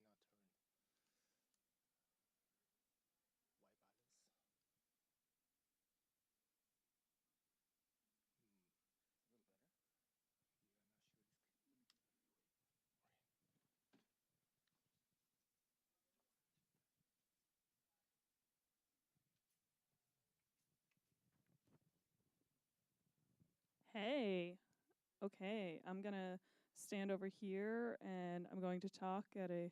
cannot turn. White balance. A little better. Yeah, not sure this. Let me do that anyway. Okay. Hey, okay, I'm gonna stand over here and I'm going to talk at a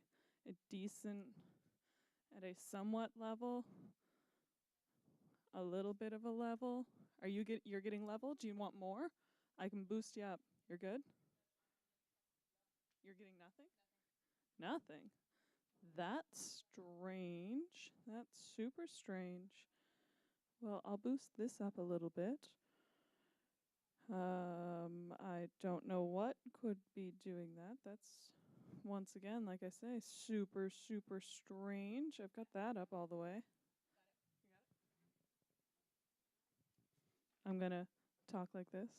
decent, at a somewhat level, a little bit of a level. You're getting level? Do you want more? I can boost you up. You're good? You're getting nothing? Nothing. That's strange. That's super strange. Well, I'll boost this up a little bit. I don't know what could be doing that. That's, once again, like I say, super, super strange. I've got that up all the way. You got it? I'm gonna talk like this. You're good?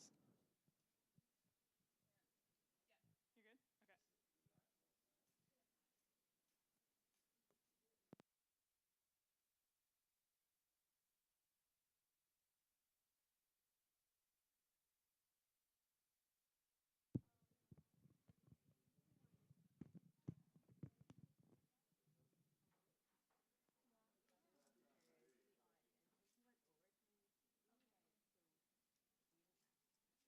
Okay.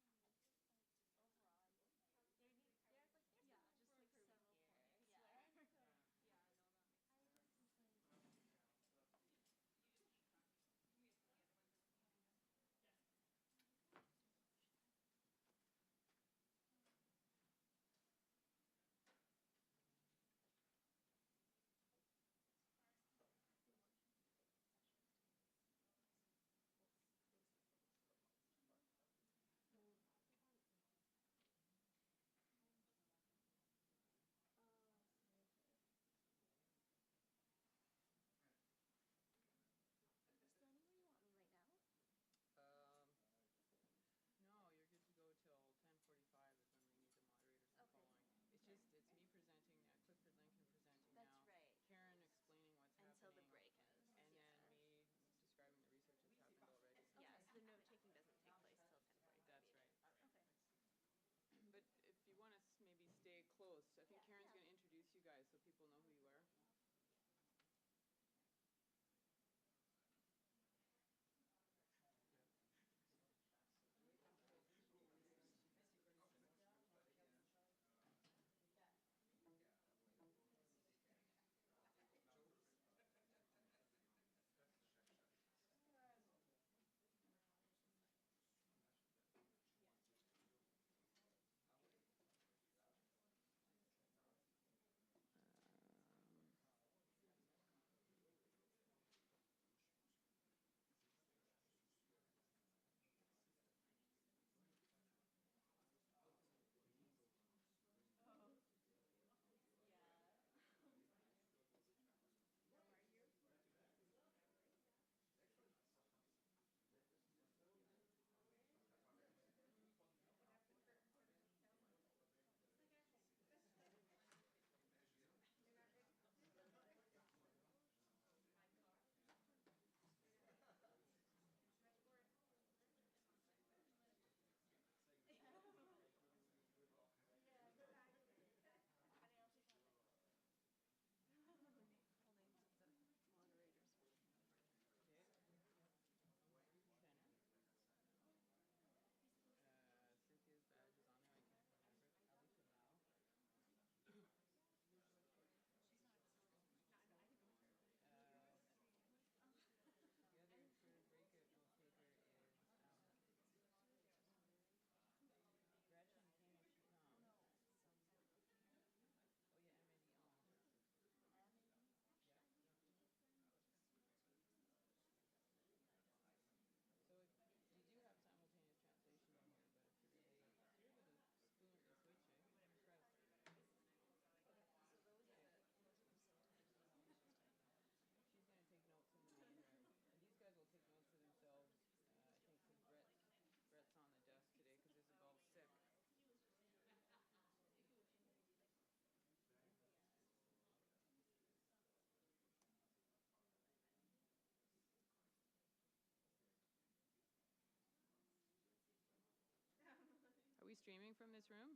streaming from this room?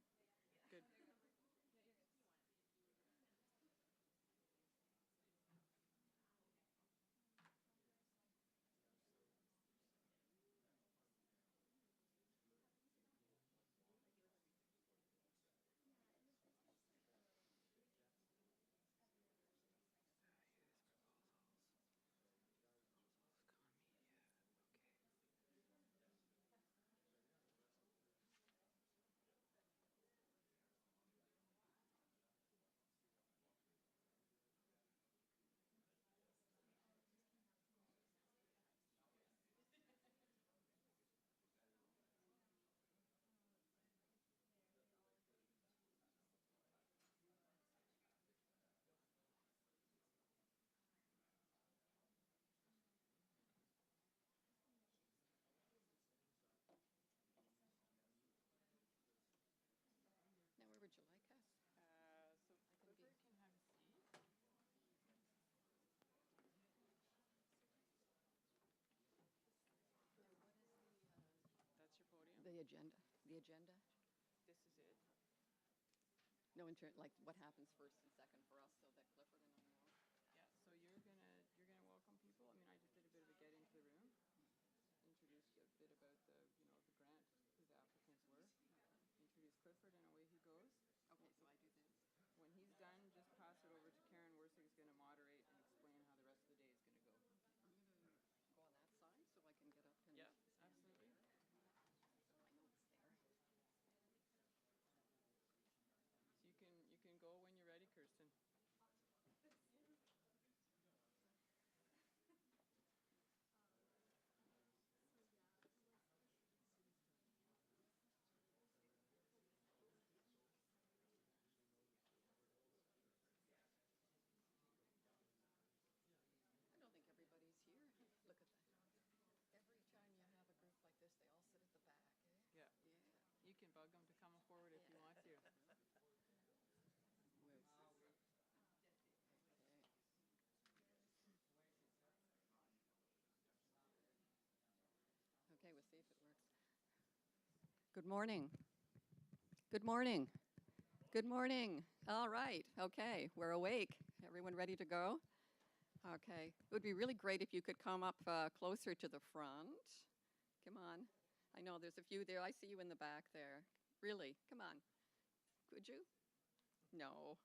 Good. Now, where would you like us? So Clifford can have a seat. That's your podium. The agenda. The agenda? This is it. No, like what happens first and second for us, so that Clifford and I know. Yeah. So you're gonna welcome people. I mean, I just did a bit of a get into the room, introduced a bit about the grant, who the applicants were, introduce Clifford, and away he goes. Okay, so I do this. When he's done, just pass it over to Karen Wersig, who's going to moderate and explain how the rest of the day is going to go. I'm going to go on that side so I can get up and. Yeah, absolutely. My notes there. So you can go when you're ready, Kirsten. I don't think everybody's here. Look at that. Every time you have a group like this, they all sit at the back, eh? Yeah. Yeah. You can bug them to come forward if you want to. Where's this? Okay, we'll see if it works. Good morning. Good morning. Good morning. All right. Okay, we're awake. Everyone ready to go? Okay. It would be really great if you could come up closer to the front. Come on. I know there's a few there. I see you in the back there. Really? Come on. Could you? No.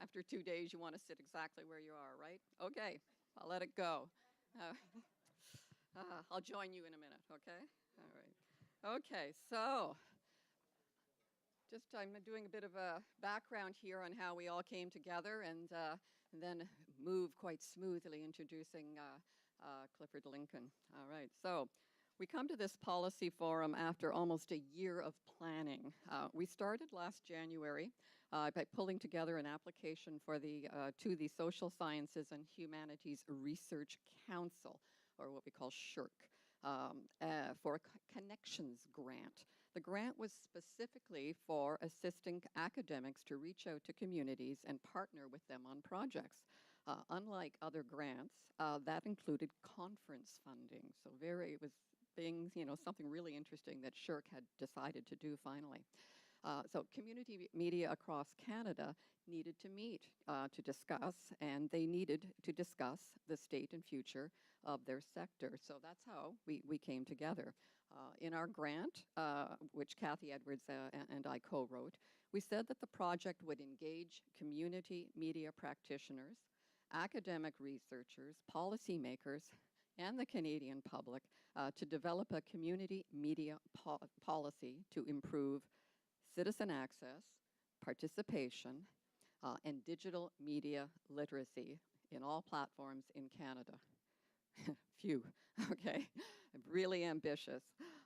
After 2 days, you want to sit exactly where you are, right? Okay. I'll let it go. I'll join you in a minute, okay? All right. Okay, so I'm doing a bit of a background here on how we all came together and then move quite smoothly introducing Clifford Lincoln. All right, so we come to this policy forum after almost a year of planning. We started last January by pulling together an application for to the Social Sciences and Humanities Research Council, or what we call SHRC, for a connections grant. The grant was specifically for assisting academics to reach out to communities and partner with them on projects. Unlike other grants, that included conference funding. So it was being, something really interesting that SHRC had decided to do finally. So community media across Canada needed to meet to discuss, and they needed to discuss the state and future of their sector. So that's how we came together. In our grant, which Kathy Edwards and I co-wrote, we said that the project would engage community media practitioners, academic researchers, policymakers, and the Canadian public to develop a community media policy to improve citizen access, participation, and digital media literacy in all platforms in Canada. Phew, okay, really ambitious.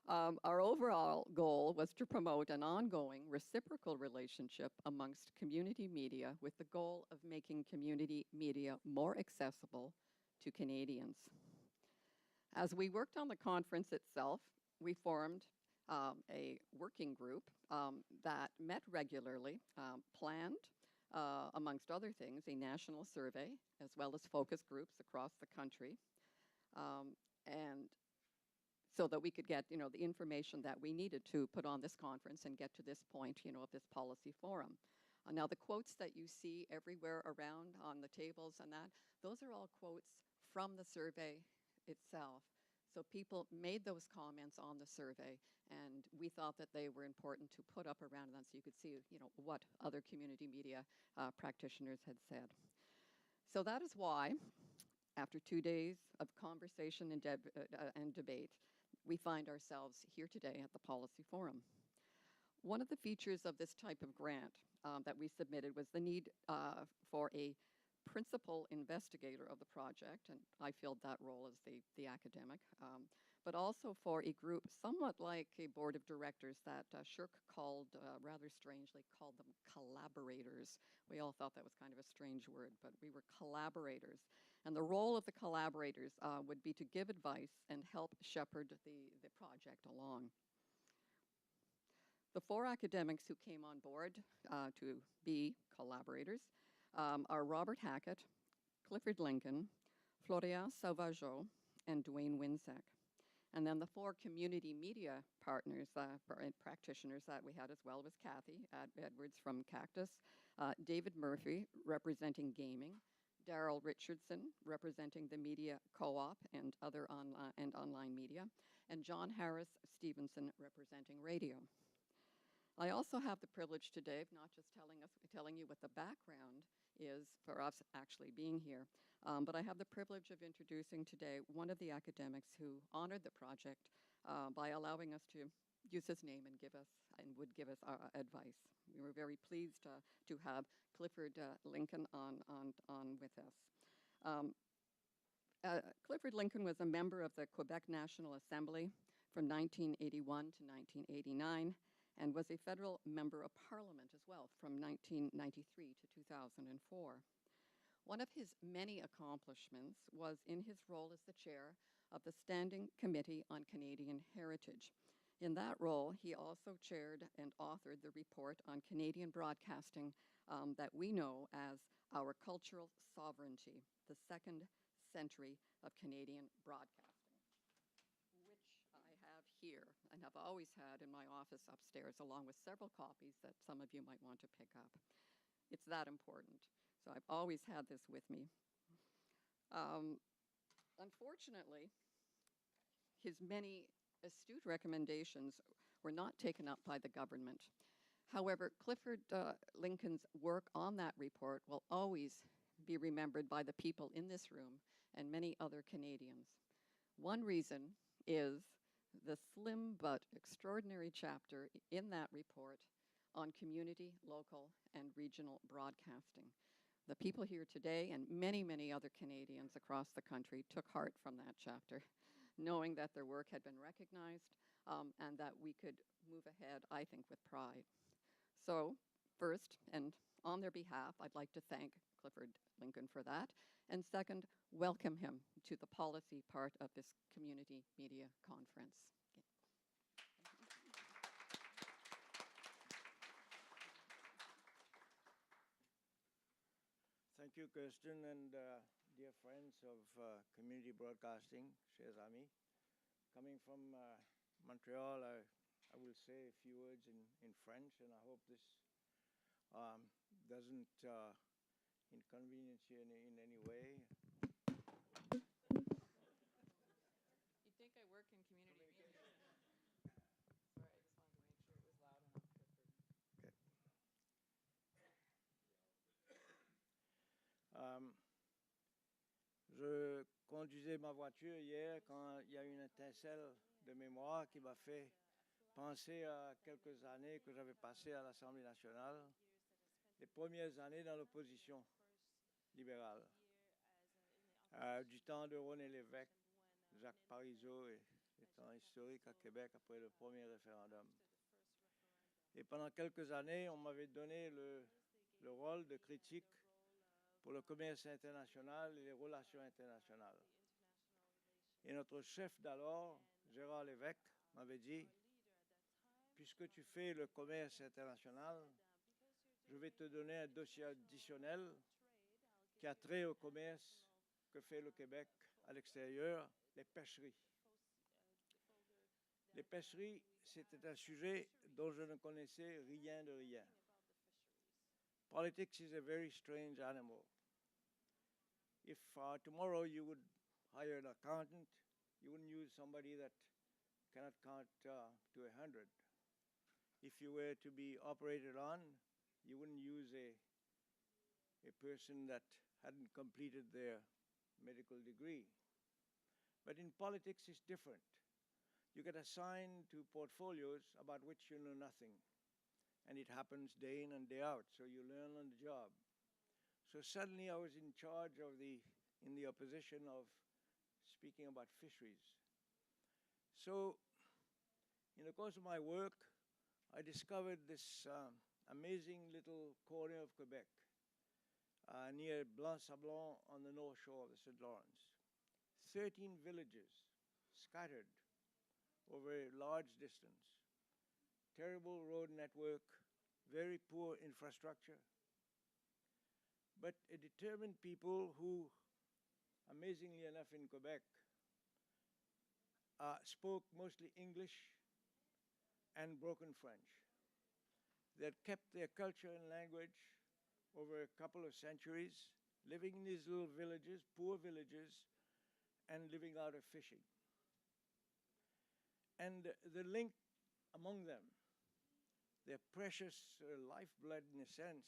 Our overall goal was to promote an ongoing reciprocal relationship amongst community media with the goal of making community media more accessible to Canadians. As we worked on the conference itself, we formed a working group that met regularly, planned, amongst other things, a national survey, as well as focus groups across the country. And so that we could get, the information that we needed to put on this conference and get to this point, of this policy forum. Now, the quotes that you see everywhere around on the tables and that, those are all quotes from the survey itself. So people made those comments on the survey, and we thought that they were important to put up around them so you could see, what other community media practitioners had said. So that is why, after 2 days of conversation and debate, we find ourselves here today at the Policy Forum. One of the features of this type of grant that we submitted was the need for a principal investigator of the project, and I filled that role as the academic, but also for a group somewhat like a board of directors that Shirk called, rather strangely, called them collaborators. We all thought that was kind of a strange word, but we were collaborators. And the role of the collaborators would be to give advice and help shepherd the project along. The 4 academics who came on board to be collaborators are Robert Hackett, Clifford Lincoln, Floria Sauvageau, and Dwayne Winsack. And then the 4 community media partners and practitioners that we had as well was Kathy Edwards from Cactus, David Murphy representing gaming, Daryl Richardson representing the media co-op and other online media, and John Harris Stevenson representing radio. I also have the privilege today of not just telling you what the background is for us actually being here, but I have the privilege of introducing today one of the academics who honored the project by allowing us to use his name and would give us advice. We were very pleased to have Clifford Lincoln on with us. Clifford Lincoln was a member of the Quebec National Assembly from 1981 to 1989. And was a federal member of parliament as well from 1993 to 2004. One of his many accomplishments was in his role as the chair of the Standing Committee on Canadian Heritage. In that role, he also chaired and authored the report on Canadian broadcasting that we know as Our Cultural Sovereignty, the Second Century of Canadian Broadcasting, which I have here and have always had in my office upstairs, along with several copies that some of you might want to pick up. It's that important. So I've always had this with me. Unfortunately, his many astute recommendations were not taken up by the government. However, Clifford Lincoln's work on that report will always be remembered by the people in this room and many other Canadians. One reason is the slim but extraordinary chapter in that report on community, local, and regional broadcasting. The people here today and many, many other Canadians across the country took heart from that chapter, knowing that their work had been recognized and that we could move ahead, I think, with pride. So first, and on their behalf, I'd like to thank Clifford Lincoln for that. And second, welcome him to the policy part of this community media conference. Thank you, Kirsten, and dear friends of community broadcasting, chers amis. Coming from Montreal, I will say a few words in French, and I hope this doesn't inconvenience you in any way. You'd think I work in community media. Sorry, I just wanted to make sure it was loud enough. Okay. Je conduisais ma voiture hier quand il y a eu une étincelle de mémoire qui m'a fait penser à quelques années que j'avais passées à l'Assemblée nationale, les premières années dans l'opposition libérale, du temps de René Lévesque, Jacques Parizeau et les temps historiques à Québec après le premier référendum. Et pendant quelques années, on m'avait donné le rôle de critique pour le commerce international et les relations internationales. Et notre chef d'alors, Gérard Lévesque, m'avait dit, puisque tu fais le commerce international, je vais te donner un dossier additionnel qui a trait au commerce que fait le Québec à l'extérieur, les pêcheries. Les pêcheries, c'était un sujet dont je ne connaissais rien de rien. Politics is a very strange animal. If tomorrow you would hire an accountant, you wouldn't use somebody that cannot count to 100. If you were to be operated on, you wouldn't use a person that hadn't completed their medical degree. But in politics, it's different. You get assigned to portfolios about which you know nothing. And it happens day in and day out, so you learn on the job. So suddenly I was in charge of in the opposition of speaking about fisheries. So in the course of my work, I discovered this amazing little corner of Quebec near Blanc-Sablon on the north shore of the St. Lawrence. 13 villages scattered over a large distance. Terrible road network, very poor infrastructure, but a determined people who, amazingly enough in Quebec, spoke mostly English and broken French. They had kept their culture and language over a couple of centuries, living in these little villages, poor villages, and living out of fishing. And the link among them, their precious lifeblood in a sense,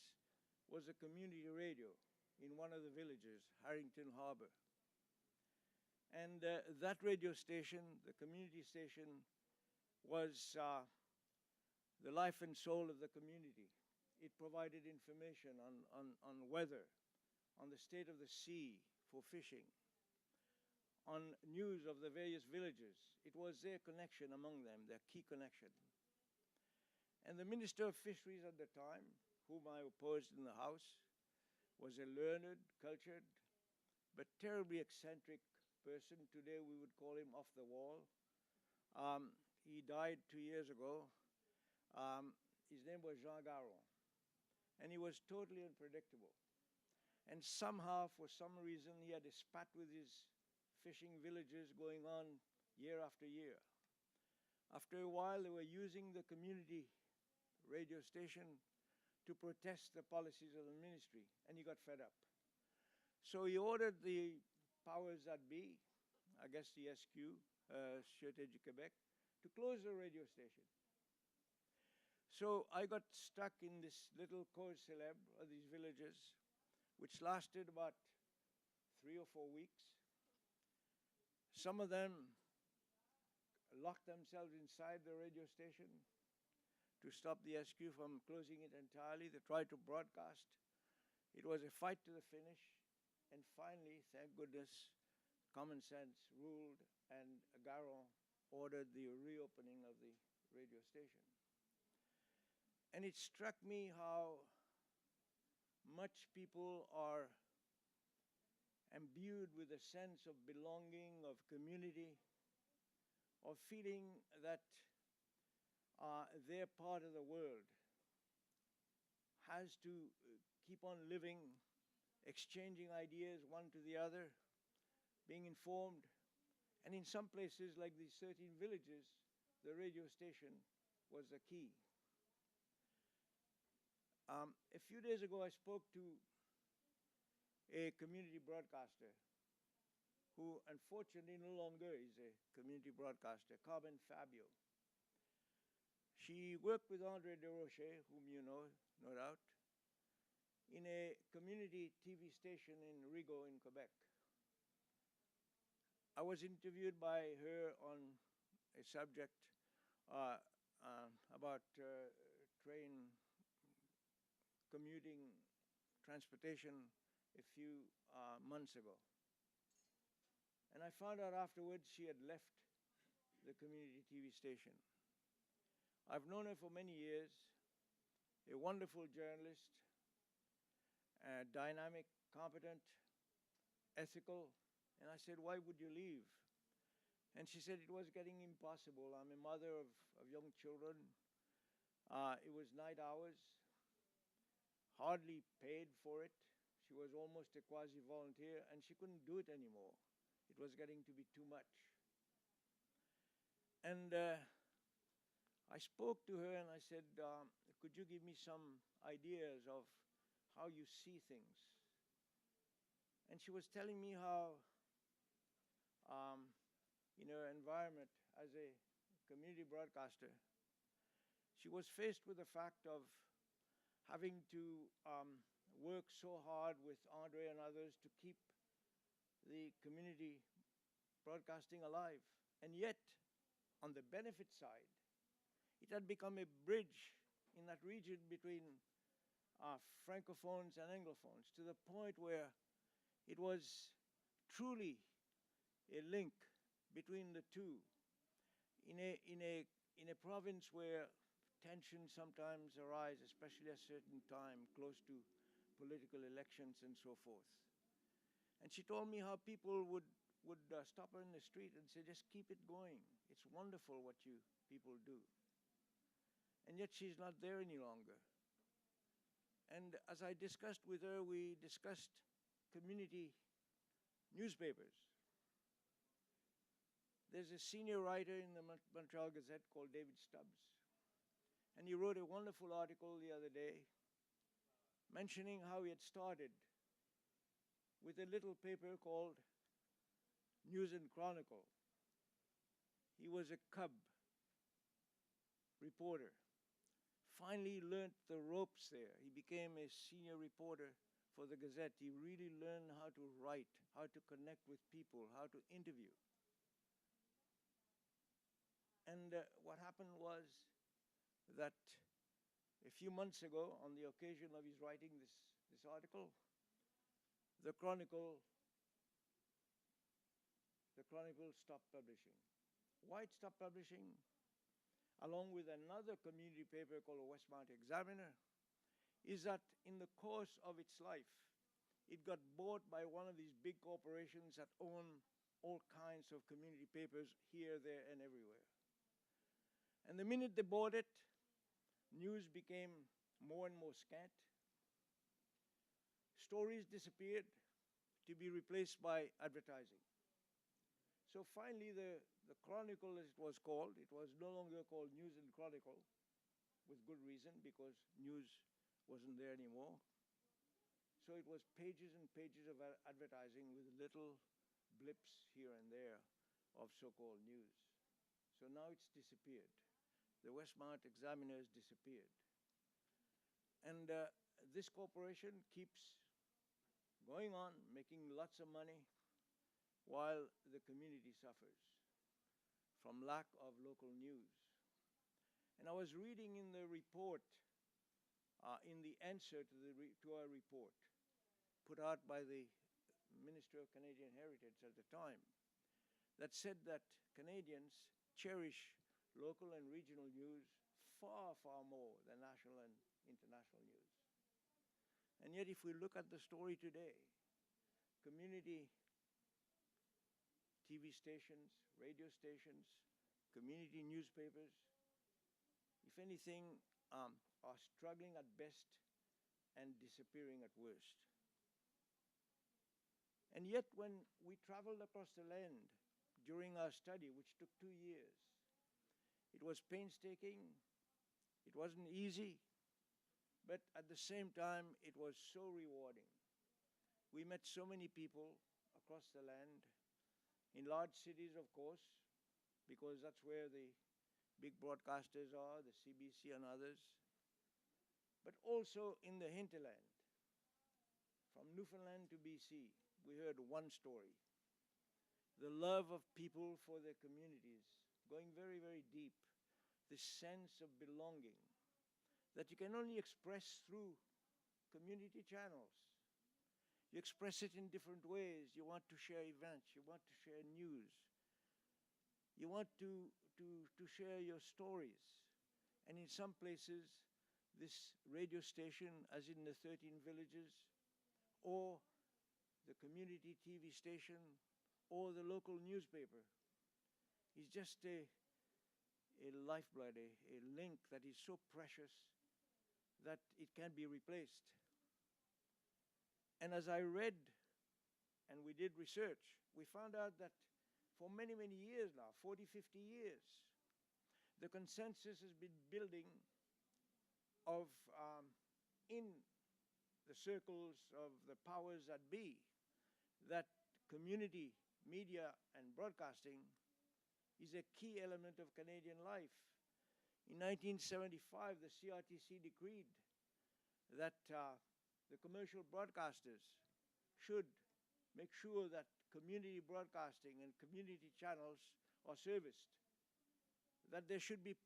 was a community radio in one of the villages, Harrington Harbor. And that radio station, the community station, was the life and soul of the community. It provided information on weather, on the state of the sea for fishing, on news of the various villages. It was their connection among them, their key connection. And the Minister of Fisheries at the time, whom I opposed in the House, was a learned, cultured, but terribly eccentric person. Today we would call him off the wall. He died 2 years ago. His name was Jean Garon. And he was totally unpredictable. And somehow, for some reason, he had a spat with his fishing villages going on year after year. After a while, they were using the community radio station to protest the policies of the ministry, and he got fed up. So he ordered the powers that be, I guess the SQ, Sûreté du Québec, to close the radio station. So I got stuck in this little cause célèbre of these villages, which lasted about 3 or 4 weeks. Some of them locked themselves inside the radio station to stop the SQ from closing it entirely. They tried to broadcast. It was a fight to the finish. And finally, thank goodness, common sense ruled, and Garon ordered the reopening of the radio station. And it struck me how much people are imbued with a sense of belonging, of community, of feeling that their part of the world has to keep on living, exchanging ideas one to the other, being informed. And in some places, like these 13 villages, the radio station was the key. A few days ago, I spoke to a community broadcaster who unfortunately no longer is a community broadcaster, Carmen Fabio. She worked with Andre Desrochers, whom you know, no doubt, in a community TV station in Rigaud in Quebec. I was interviewed by her on a subject about train commuting transportation a few months ago. And I found out afterwards she had left the community TV station. I've known her for many years, a wonderful journalist, dynamic, competent, ethical. And I said, why would you leave? And she said it was getting impossible. I'm a mother of young children. It was night hours, hardly paid for it. She was almost a quasi-volunteer, and she couldn't do it anymore. It was getting to be too much. And I spoke to her and I said, could you give me some ideas of how you see things? And she was telling me how, in her environment as a community broadcaster, she was faced with the fact of having to work so hard with Andre and others to keep the community broadcasting alive. And yet, on the benefit side, it had become a bridge in that region between Francophones and Anglophones, to the point where it was truly a link between the two in a province where tensions sometimes arise, especially at a certain time, close to political elections and so forth. And she told me how people would stop her in the street and say, just keep it going. It's wonderful what you people do. And yet she's not there any longer. And as I discussed with her, we discussed community newspapers. There's a senior writer in the Montreal Gazette called David Stubbs. And he wrote a wonderful article the other day mentioning how he had started with a little paper called News and Chronicle. He was a cub reporter. Finally learned the ropes there. He became a senior reporter for the Gazette. He really learned how to write, how to connect with people, how to interview. And what happened was that a few months ago, on the occasion of his writing this article, the Chronicle stopped publishing. Why it stopped publishing? Along with another community paper called the Westmount Examiner, is that in the course of its life, it got bought by one of these big corporations that own all kinds of community papers here, there, and everywhere. And the minute they bought it, news became more and more scant. Stories disappeared to be replaced by advertising. So finally, the Chronicle, as it was called, it was no longer called News and Chronicle, with good reason, because news wasn't there anymore. So it was pages and pages of advertising with little blips here and there of so-called news. So now it's disappeared. The Westmount Examiner has disappeared. And this corporation keeps going on, making lots of money, while the community suffers from lack of local news. And I was reading in the report, in the answer to our report, put out by the Minister of Canadian Heritage at the time, that said that Canadians cherish local and regional news far, far more than national and international news. And yet, if we look at the story today, community TV stations, radio stations, community newspapers, if anything, are struggling at best and disappearing at worst. And yet, when we traveled across the land during our study, which took 2 years, it was painstaking, it wasn't easy, but at the same time, it was so rewarding. We met so many people across the land, in large cities, of course, because that's where the big broadcasters are, the CBC and others, but also in the hinterland. From Newfoundland to BC, we heard one story. The love of people for their communities, going very, very deep. This sense of belonging that you can only express through community channels. You express it in different ways. You want to share events. You want to share news. You want to share your stories. And in some places, this radio station, as in the 13 villages, or the community TV station, or the local newspaper, is just a lifeblood, a link that is so precious that it can be replaced. And as I read and we did research, we found out that for many, many years now, 40, 50 years, the consensus has been building of in the circles of the powers that be that community media and broadcasting is a key element of Canadian life. In 1975, the CRTC decreed that the commercial broadcasters should make sure that community broadcasting and community channels are serviced, that there should be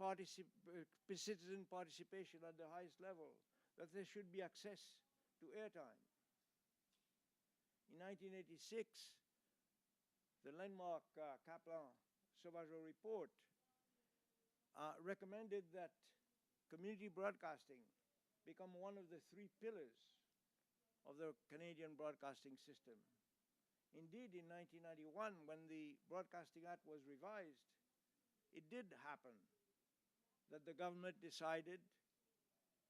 citizen participation at the highest level, that there should be access to airtime. In 1986, the landmark Kaplan-Sauvageau report recommended that community broadcasting become one of the 3 pillars of the Canadian broadcasting system. Indeed, in 1991, when the Broadcasting Act was revised, it did happen that the government decided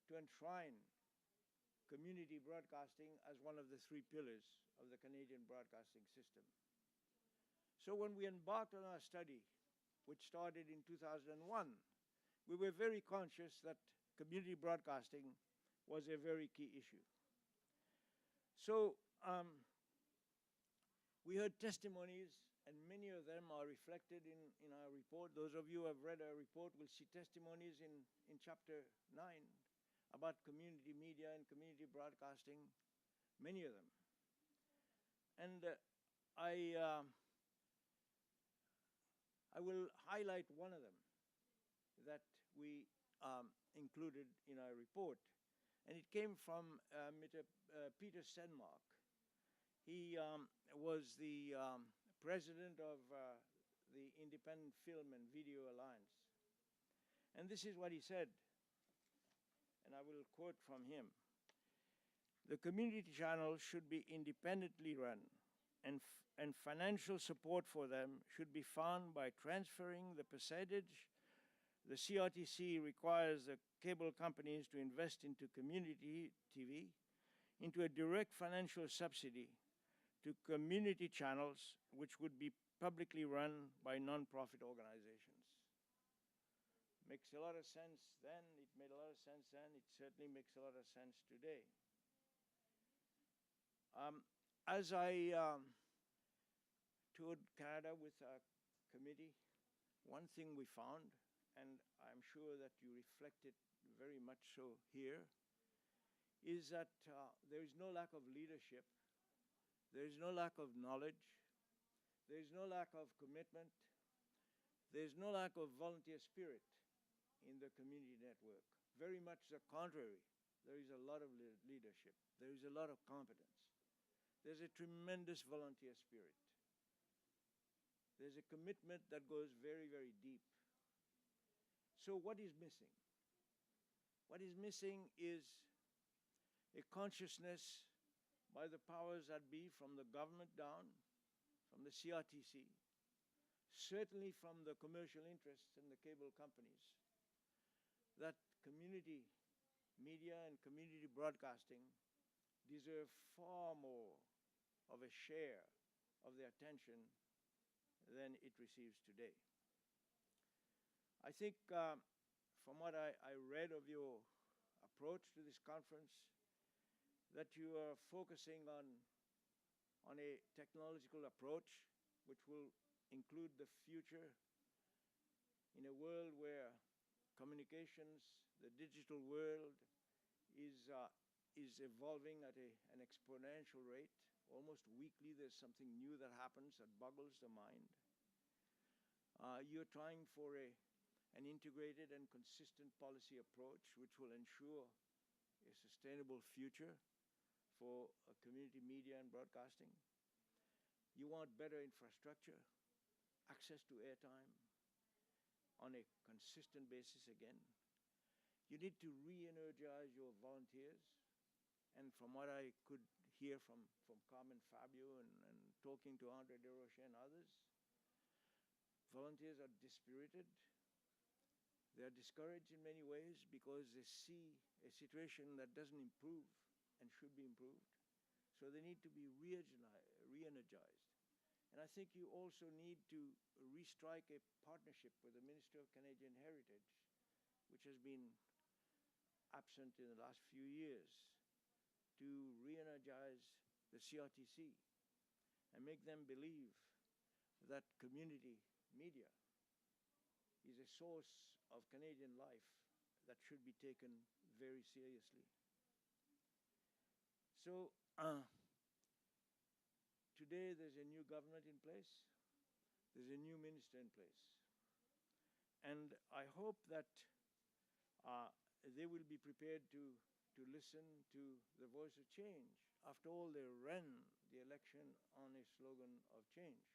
to enshrine community broadcasting as one of the 3 pillars of the Canadian broadcasting system. So when we embarked on our study, which started in 2001, we were very conscious that community broadcasting was a very key issue. So we heard testimonies, and many of them are reflected in our report. Those of you who have read our report will see testimonies in Chapter 9 about community media and community broadcasting, many of them. And I will highlight one of them that we included in our report. And it came from Mr. Peter Senmark. He was the president of the Independent Film and Video Alliance. And this is what he said, and I will quote from him. The community channels should be independently run, and financial support for them should be found by transferring the percentage the CRTC requires the cable companies to invest into community TV into a direct financial subsidy to community channels which would be publicly run by non-profit organizations. Makes a lot of sense then, it made a lot of sense then, it certainly makes a lot of sense today. As I toured Canada with our committee, one thing we found, and I'm sure that you reflect it very much so here, is that there is no lack of leadership, there is no lack of knowledge, there is no lack of commitment, there is no lack of volunteer spirit in the community network. Very much the contrary. There is a lot of leadership. There is a lot of competence. There's a tremendous volunteer spirit. There's a commitment that goes very, very deep. So what is missing? What is missing is a consciousness by the powers that be, from the government down, from the CRTC, certainly from the commercial interests and the cable companies, that community media and community broadcasting deserve far more of a share of the attention than it receives today. I think from what I read of your approach to this conference, that you are focusing on a technological approach which will include the future in a world where communications, the digital world, is evolving at an exponential rate. Almost weekly there's something new that happens that boggles the mind. You're trying for an integrated and consistent policy approach which will ensure a sustainable future for community media and broadcasting. You want better infrastructure, access to airtime on a consistent basis again. You need to re-energize your volunteers. And from what I could hear from Carmen Fabio and talking to Andre Desrochers and others, volunteers are dispirited. They are discouraged in many ways because they see a situation that doesn't improve and should be improved. So they need to be re-energized. And I think you also need to restrike a partnership with the Minister of Canadian Heritage, which has been absent in the last few years, to re-energize the CRTC and make them believe that community media is a source of Canadian life that should be taken very seriously. So today there's a new government in place, there's a new minister in place, and I hope that they will be prepared to listen to the voice of change. After all, they ran the election on a slogan of change,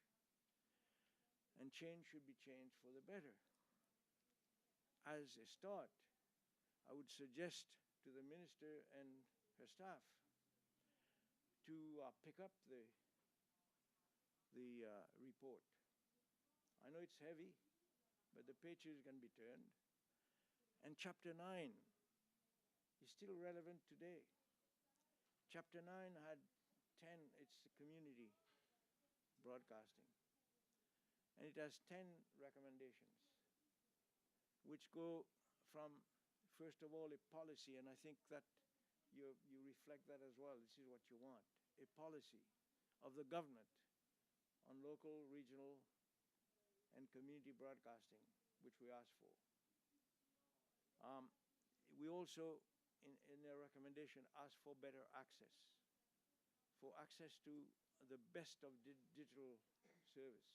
and change should be changed for the better. As a start, I would suggest to the minister and her staff to pick up the report. I know it's heavy, but the pages can be turned. And Chapter 9 is still relevant today. Chapter 9 had 10, it's community broadcasting. And it has 10 recommendations, which go from, first of all, a policy, and I think that you reflect that as well. This is what you want, a policy of the government on local, regional, and community broadcasting, which we asked for. We also, in their recommendation, asked for better access, for access to the best of digital service.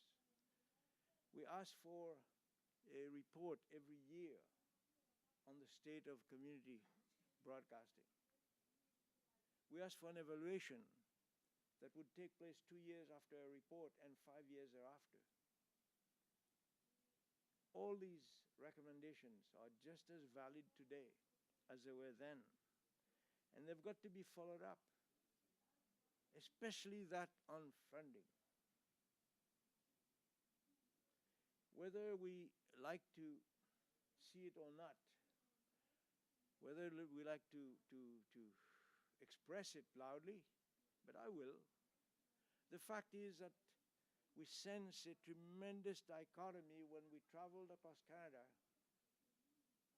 We asked for a report every year on the state of community broadcasting. We asked for an evaluation that would take place 2 years after a report and 5 years thereafter. All these recommendations are just as valid today as they were then. And they've got to be followed up, especially that on funding. Whether we like to see it or not, whether we like to express it loudly, but I will. The fact is that we sense a tremendous dichotomy when we traveled across Canada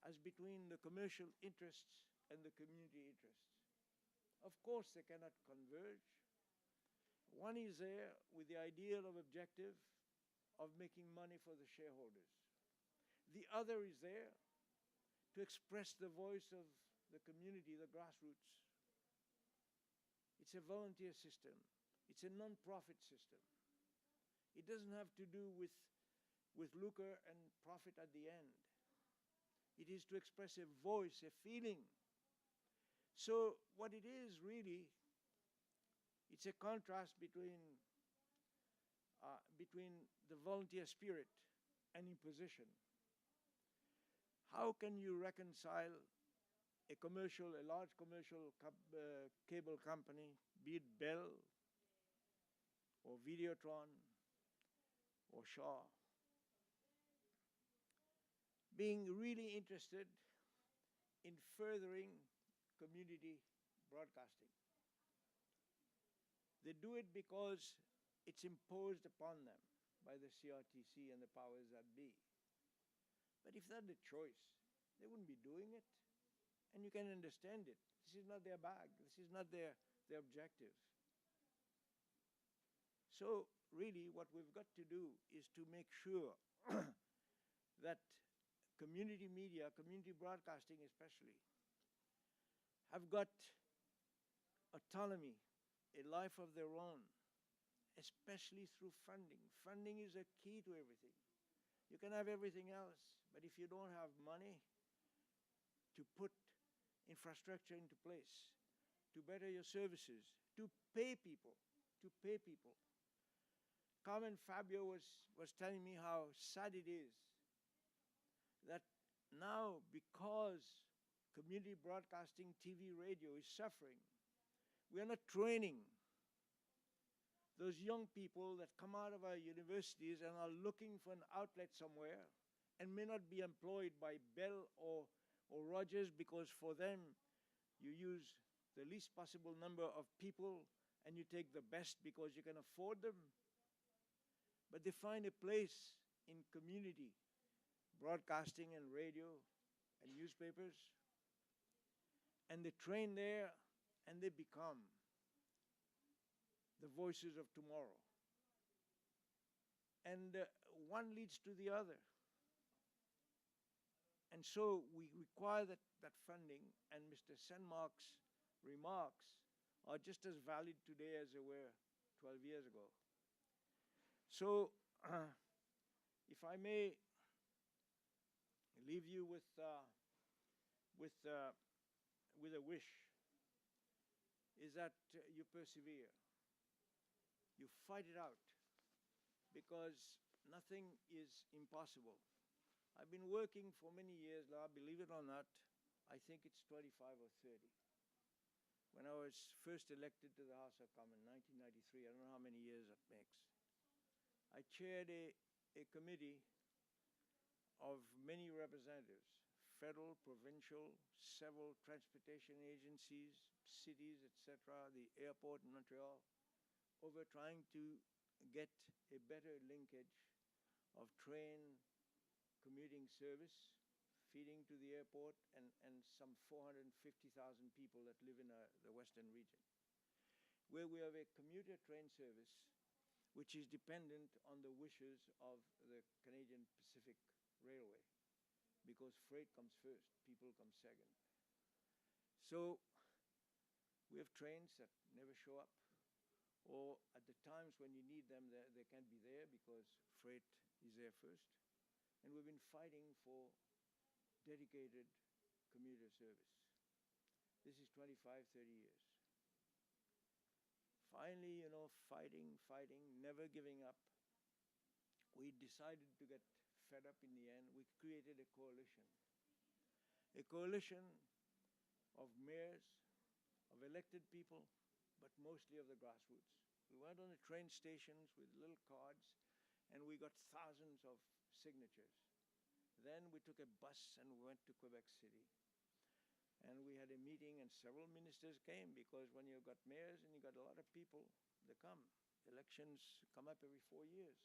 as between the commercial interests and the community interests. Of course, they cannot converge. One is there with the ideal of objective of making money for the shareholders. The other is there to express the voice of the community, the grassroots. It's a volunteer system. It's a non-profit system. It doesn't have to do with lucre and profit at the end. It is to express a voice, a feeling. So what it is really, it's a contrast between the volunteer spirit and imposition. How can you reconcile a large commercial cable company, be it Bell or Videotron or Shaw, being really interested in furthering community broadcasting? They do it because it's imposed upon them by the CRTC and the powers that be. But if that's the choice, they wouldn't be doing it. And you can understand it. This is not their bag. This is not their objective. So really what we've got to do is to make sure that community media, community broadcasting especially, have got autonomy, a life of their own, especially through funding. Funding is a key to everything. You can have everything else, but if you don't have money to put infrastructure into place, to better your services, to pay people, Carmen Fabio was telling me how sad it is that now, because community broadcasting, TV, radio is suffering, we are not training those young people that come out of our universities and are looking for an outlet somewhere and may not be employed by Bell or Rogers, because for them you use the least possible number of people and you take the best because you can afford them. but they find a place in community, broadcasting and radio and newspapers, and they train there and they become the voices of tomorrow. And one leads to the other. And so we require that funding, and Mr. Senmark's remarks are just as valid today as they were 12 years ago. So, if I may leave you with a wish, is that you persevere, you fight it out, because nothing is impossible. I've been working for many years now, believe it or not. I think it's 25 or 30. When I was first elected to the House of Commons in 1993, I don't know how many years that makes, I chaired a committee of many representatives, federal, provincial, several transportation agencies, cities, etc., the airport in Montreal, over trying to get a better linkage of train commuting service, feeding to the airport, and some 450,000 people that live in the Western region, where we have a commuter train service which is dependent on the wishes of the Canadian Pacific Railway, because freight comes first, people come second. So we have trains that never show up, or at the times when you need them, they can't be there because freight is there first. And we've been fighting for dedicated commuter service. This is 25, 30 years. Finally, you know, fighting, never giving up. We decided to get fed up in the end. We created a coalition of mayors, of elected people, but mostly of the grassroots. We went on the train stations with little cards, and we got thousands of signatures. Then we took a bus and we went to Quebec City. And we had a meeting, and several ministers came, because when you've got mayors and you've got a lot of people, they come. Elections come up every 4 years.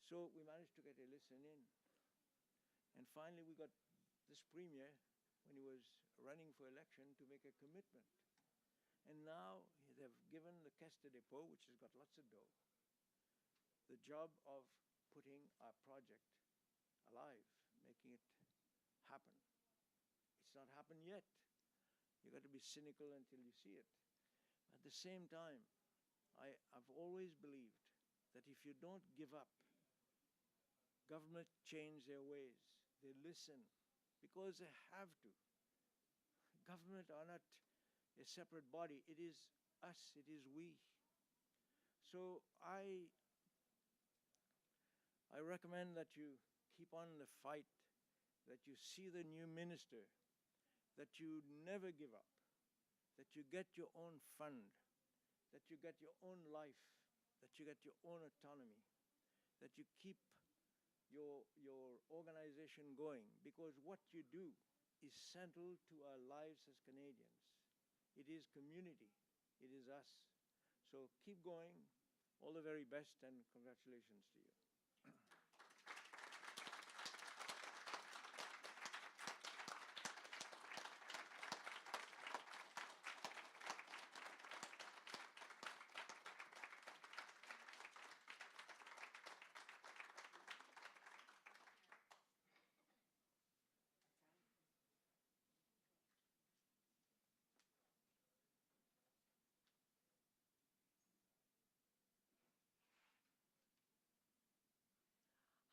So we managed to get a listen in. And finally we got this premier, when he was running for election, to make a commitment. And now they've given the Caisse de Dépôt, which has got lots of dough, the job of putting our project alive, making it happen. It's not happened yet. You've got to be cynical until you see it. At the same time, I've always believed that if you don't give up, government change their ways. They listen, because they have to. Government are not a separate body. It is us, it is we. So I recommend that you keep on the fight, that you see the new minister, that you never give up, that you get your own fund, that you get your own life, that you get your own autonomy, that you keep your organization going, because what you do is central to our lives as Canadians. It is community. It is us. So keep going. All the very best, and congratulations to you.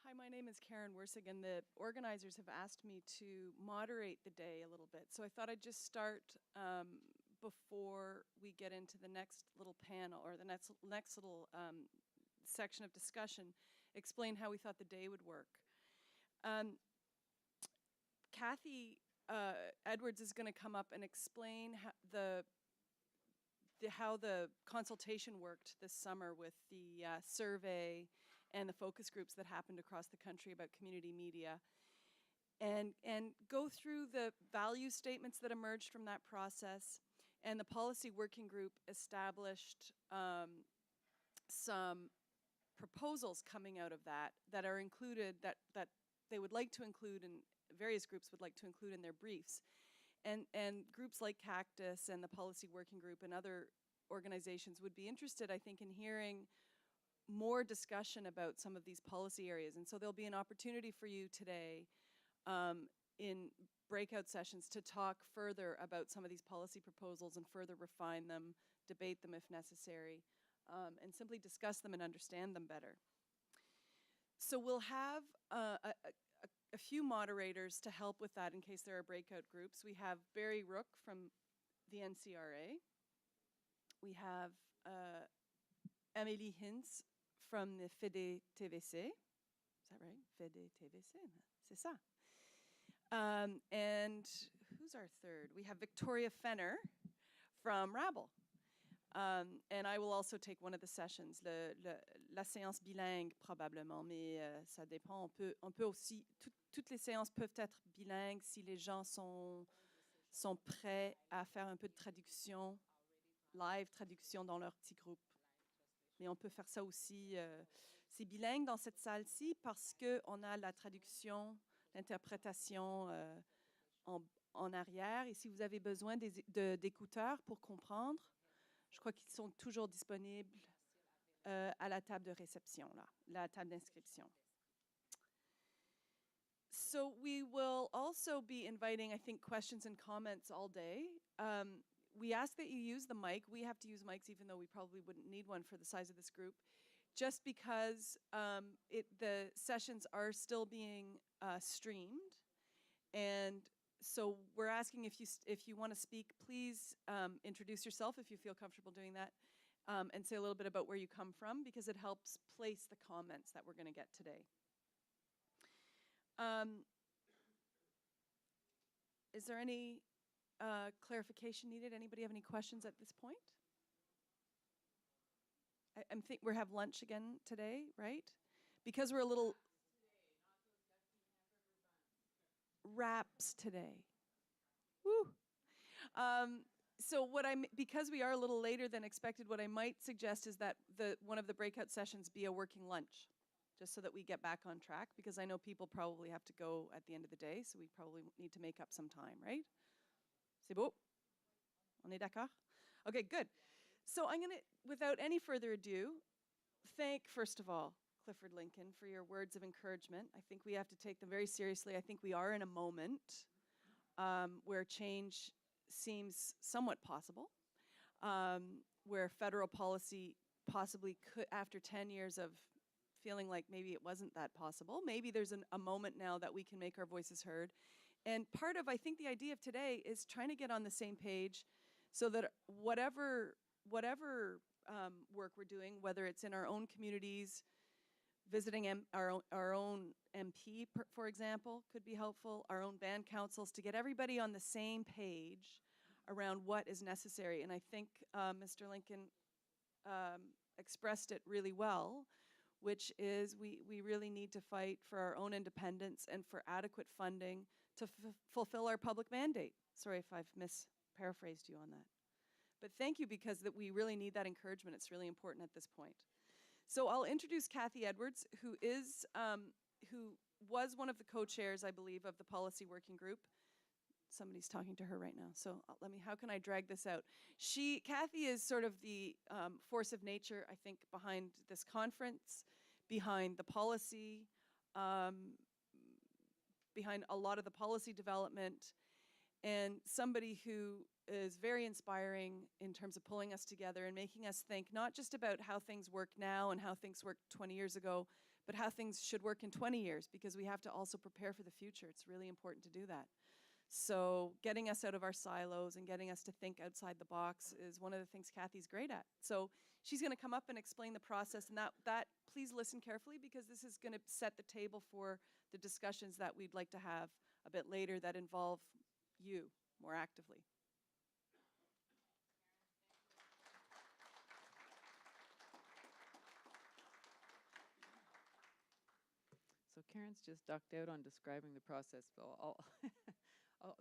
Hi, my name is Karen Wersig, and the organizers have asked me to moderate the day a little bit. So I thought I'd just start before we get into the next little panel, or the next little section of discussion, explain how we thought the day would work. Kathy Edwards is going to come up and explain how the consultation worked this summer with the survey and the focus groups that happened across the country about community media, and go through the value statements that emerged from that process. And the policy working group established some proposals coming out of that that are included, that they would like to include, and various groups would like to include in their briefs. And groups like Cactus and the Policy Working Group and other organizations would be interested, I think, in hearing more discussion about some of these policy areas. And so there'll be an opportunity for you today in breakout sessions to talk further about some of these policy proposals and further refine them, debate them if necessary, and simply discuss them and understand them better. So we'll have a few moderators to help with that in case there are breakout groups. We have Barry Rook from the NCRA. We have Amélie Hintz from the FEDE TVC. Is that right? FEDE TVC, c'est ça. And who's our third? We have Victoria Fenner from Rabble. And I will also take one of the sessions, la séance bilingue probablement, mais ça dépend. On peut aussi, toutes les séances peuvent être bilingues si les gens sont prêts à faire un peu de traduction, live traduction dans leur petit groupe. Mais on peut faire ça aussi. C'est bilingue dans cette salle-ci parce qu'on a la traduction, l'interprétation en arrière. Et si vous avez besoin d'écouteurs pour comprendre, je crois qu'ils sont toujours disponibles à la table de réception, là, la table d'inscription. So we will also be inviting, I think, questions and comments all day. We ask that you use the mic. We have to use mics even though we probably wouldn't need one for the size of this group, just because the sessions are still being streamed. And so we're asking if you want to speak, please introduce yourself if you feel comfortable doing that, and say a little bit about where you come from, because it helps place the comments that we're going to get today. Is there any clarification needed? Anybody have any questions at this point? I think we have lunch again today, right? Because we're a little wraps today. Woo! So because we are a little later than expected, what I might suggest is that one of the breakout sessions be a working lunch, just so that we get back on track, because I know people probably have to go at the end of the day, so we probably need to make up some time, right? C'est beau? On est d'accord? Okay, good. So I'm going to, without any further ado, thank, first of all, Clifford Lincoln for your words of encouragement. I think we have to take them very seriously. I think we are in a moment where change seems somewhat possible, where federal policy possibly could, after 10 years of feeling like maybe it wasn't that possible, maybe there's a moment now that we can make our voices heard. And part of, I think, the idea of today is trying to get on the same page so that whatever work we're doing, whether it's in our own communities, visiting our own MP, for example, could be helpful, our own band councils, to get everybody on the same page around what is necessary. And I think Mr. Lincoln expressed it really well, which is we really need to fight for our own independence and for adequate funding to fulfill our public mandate. Sorry if I've paraphrased you on that. But thank you, because we really need that encouragement. It's really important at this point. So I'll introduce Kathy Edwards, who was one of the co-chairs, I believe, of the Policy Working Group. Somebody's talking to her right now, so how can I drag this out? Kathy is sort of the force of nature, I think, behind this conference, behind the policy, behind a lot of the policy development, and somebody who is very inspiring in terms of pulling us together and making us think not just about how things work now and how things worked 20 years ago, but how things should work in 20 years, because we have to also prepare for the future. It's really important to do that. So getting us out of our silos and getting us to think outside the box is one of the things Kathy's great at. So she's going to come up and explain the process, and that please listen carefully, because this is going to set the table for the discussions that we'd like to have a bit later that involve you more actively. So Karen's just ducked out on describing the process, but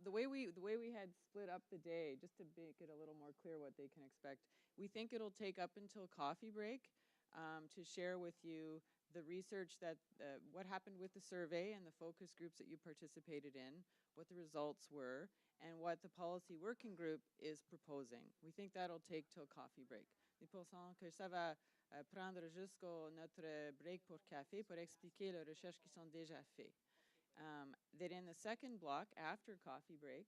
the way we had split up the day, just to make it a little more clear what they can expect, we think it'll take up until coffee break. to share with you the research that, what happened with the survey and the focus groups that you participated in, what the results were, and what the policy working group is proposing. We think that'll take till coffee break. Nous pensons que ça va prendre jusqu'au notre break pour café pour expliquer les recherches qui sont déjà faites. That in the second block, after coffee break,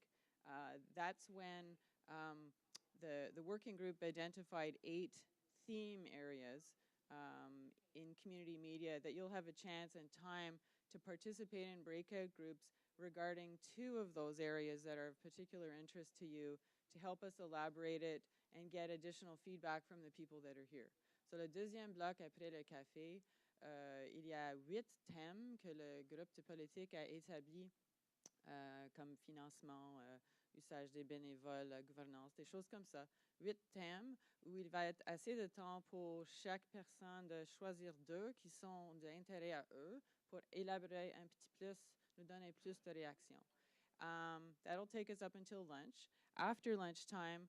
that's when the working group identified 8 theme areas in community media that you'll have a chance and time to participate in breakout groups regarding 2 of those areas that are of particular interest to you, to help us elaborate it and get additional feedback from the people that are here. So le deuxième bloc après le café, il y a 8 thèmes que le groupe de politique a établis comme financement, usage des bénévoles, gouvernance, des choses comme ça. 8 thèmes où il va être assez de temps pour chaque personne de choisir 2 qui sont d'intérêt à eux pour élaborer un petit plus, nous donner plus de réactions. That'll take us up until lunch. After lunchtime,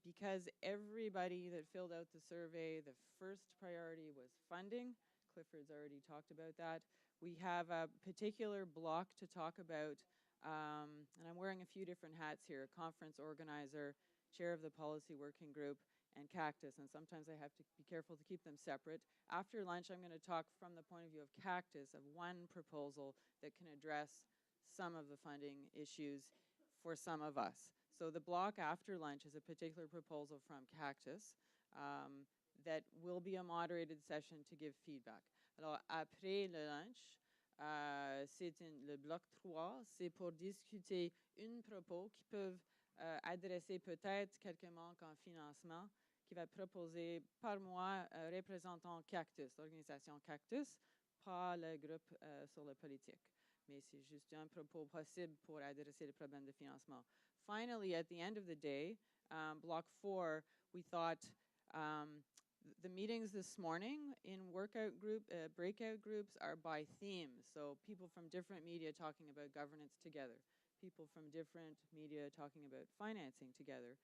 because everybody that filled out the survey, the first priority was funding. Clifford's already talked about that. We have a particular block to talk about, and I'm wearing a few different hats here: conference organizer, chair of the policy working group, and Cactus, and sometimes I have to be careful to keep them separate. After lunch, I'm going to talk from the point of view of Cactus, of one proposal that can address some of the funding issues for some of us. So the block after lunch is a particular proposal from Cactus that will be a moderated session to give feedback. Alors, après le lunch, c'est le bloc 3, c'est pour discuter une propos qui peuvent adresser peut-être quelques manques en financement, qui va proposer par moi, représentant Cactus, l'organisation Cactus, pas le groupe sur la politique. Mais c'est juste un propos possible pour adresser le problème de financement. Finally, at the end of the day, block 4, we thought the meetings this morning in breakout groups are by theme. So people from different media talking about governance together, people from different media talking about financing together.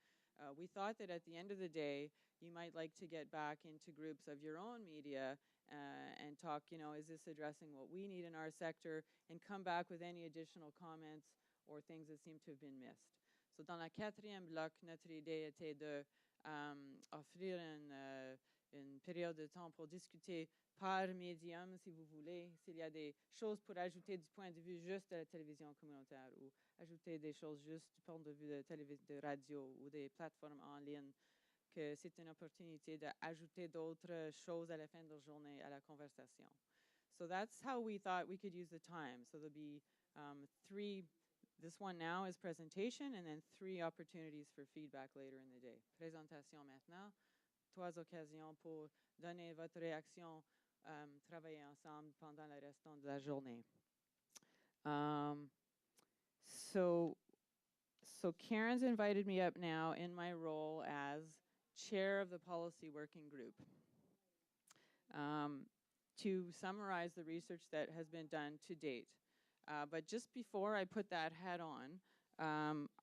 We thought that at the end of the day, you might like to get back into groups of your own media and talk, is this addressing what we need in our sector, and come back with any additional comments or things that seem to have been missed. So dans la 4e bloc, notre idée était de offrir une période de temps pour discuter par médium, si vous voulez, s'il y a des choses pour ajouter du point de vue juste de la télévision communautaire, ou ajouter des choses juste du point de vue de radio ou des plateformes en ligne, que c'est une opportunité d'ajouter d'autres choses à la fin de la journée à la conversation. So that's how we thought we could use the time. So there'll be 3, this one now is presentation, and then 3 opportunities for feedback later in the day. Présentation maintenant, 3 occasions pour donner votre réaction, travailler ensemble pendant le restant de la journée. So Karen's invited me up now in my role as chair of the policy working group to summarize the research that has been done to date. But just before I put that hat on,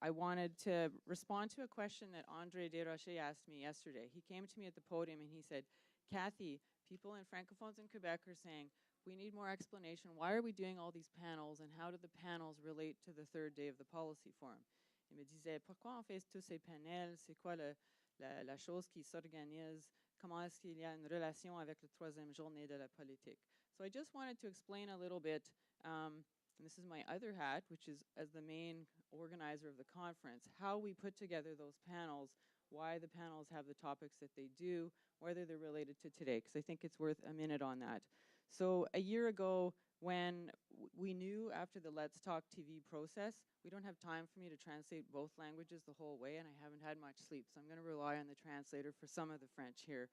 I wanted to respond to a question that Andre Desrochers asked me yesterday. He came to me at the podium and he said, Kathy, people in francophones in Quebec are saying, we need more explanation. Why are we doing all these panels, and how do the panels relate to the 3rd day of the policy forum? Il me disait, pourquoi on fait tous ces panels? C'est quoi la chose qui s'organise? Comment est-ce qu'il y a une relation avec la 3e journée de la politique? So I just wanted to explain a little bit, and this is my other hat, which is as the main organizer of the conference, how we put together those panels, why the panels have the topics that they do, whether they're related to today, because I think it's worth a minute on that. So a year ago, when we knew after the Let's Talk TV process, we don't have time for me to translate both languages the whole way, and I haven't had much sleep, so I'm going to rely on the translator for some of the French here.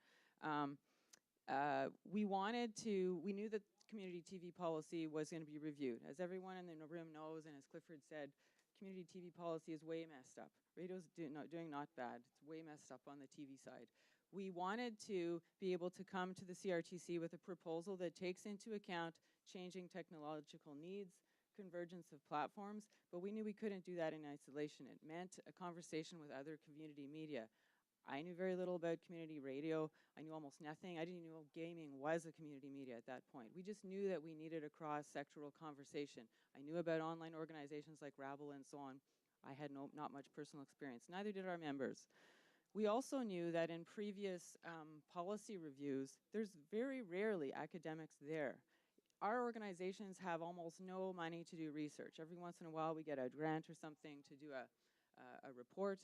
We knew that community TV policy was going to be reviewed. As everyone in the room knows, and as Clifford said, community TV policy is way messed up. Radio's doing not bad. It's way messed up on the TV side. We wanted to be able to come to the CRTC with a proposal that takes into account changing technological needs, convergence of platforms, but we knew we couldn't do that in isolation. It meant a conversation with other community media. I knew very little about community radio. I knew almost nothing. I didn't even know gaming was a community media at that point. We just knew that we needed a cross-sectoral conversation. I knew about online organizations like Rabble and so on. I had not much personal experience. Neither did our members. We also knew that in previous policy reviews, there's very rarely academics there. Our organizations have almost no money to do research. Every once in a while we get a grant or something to do a report,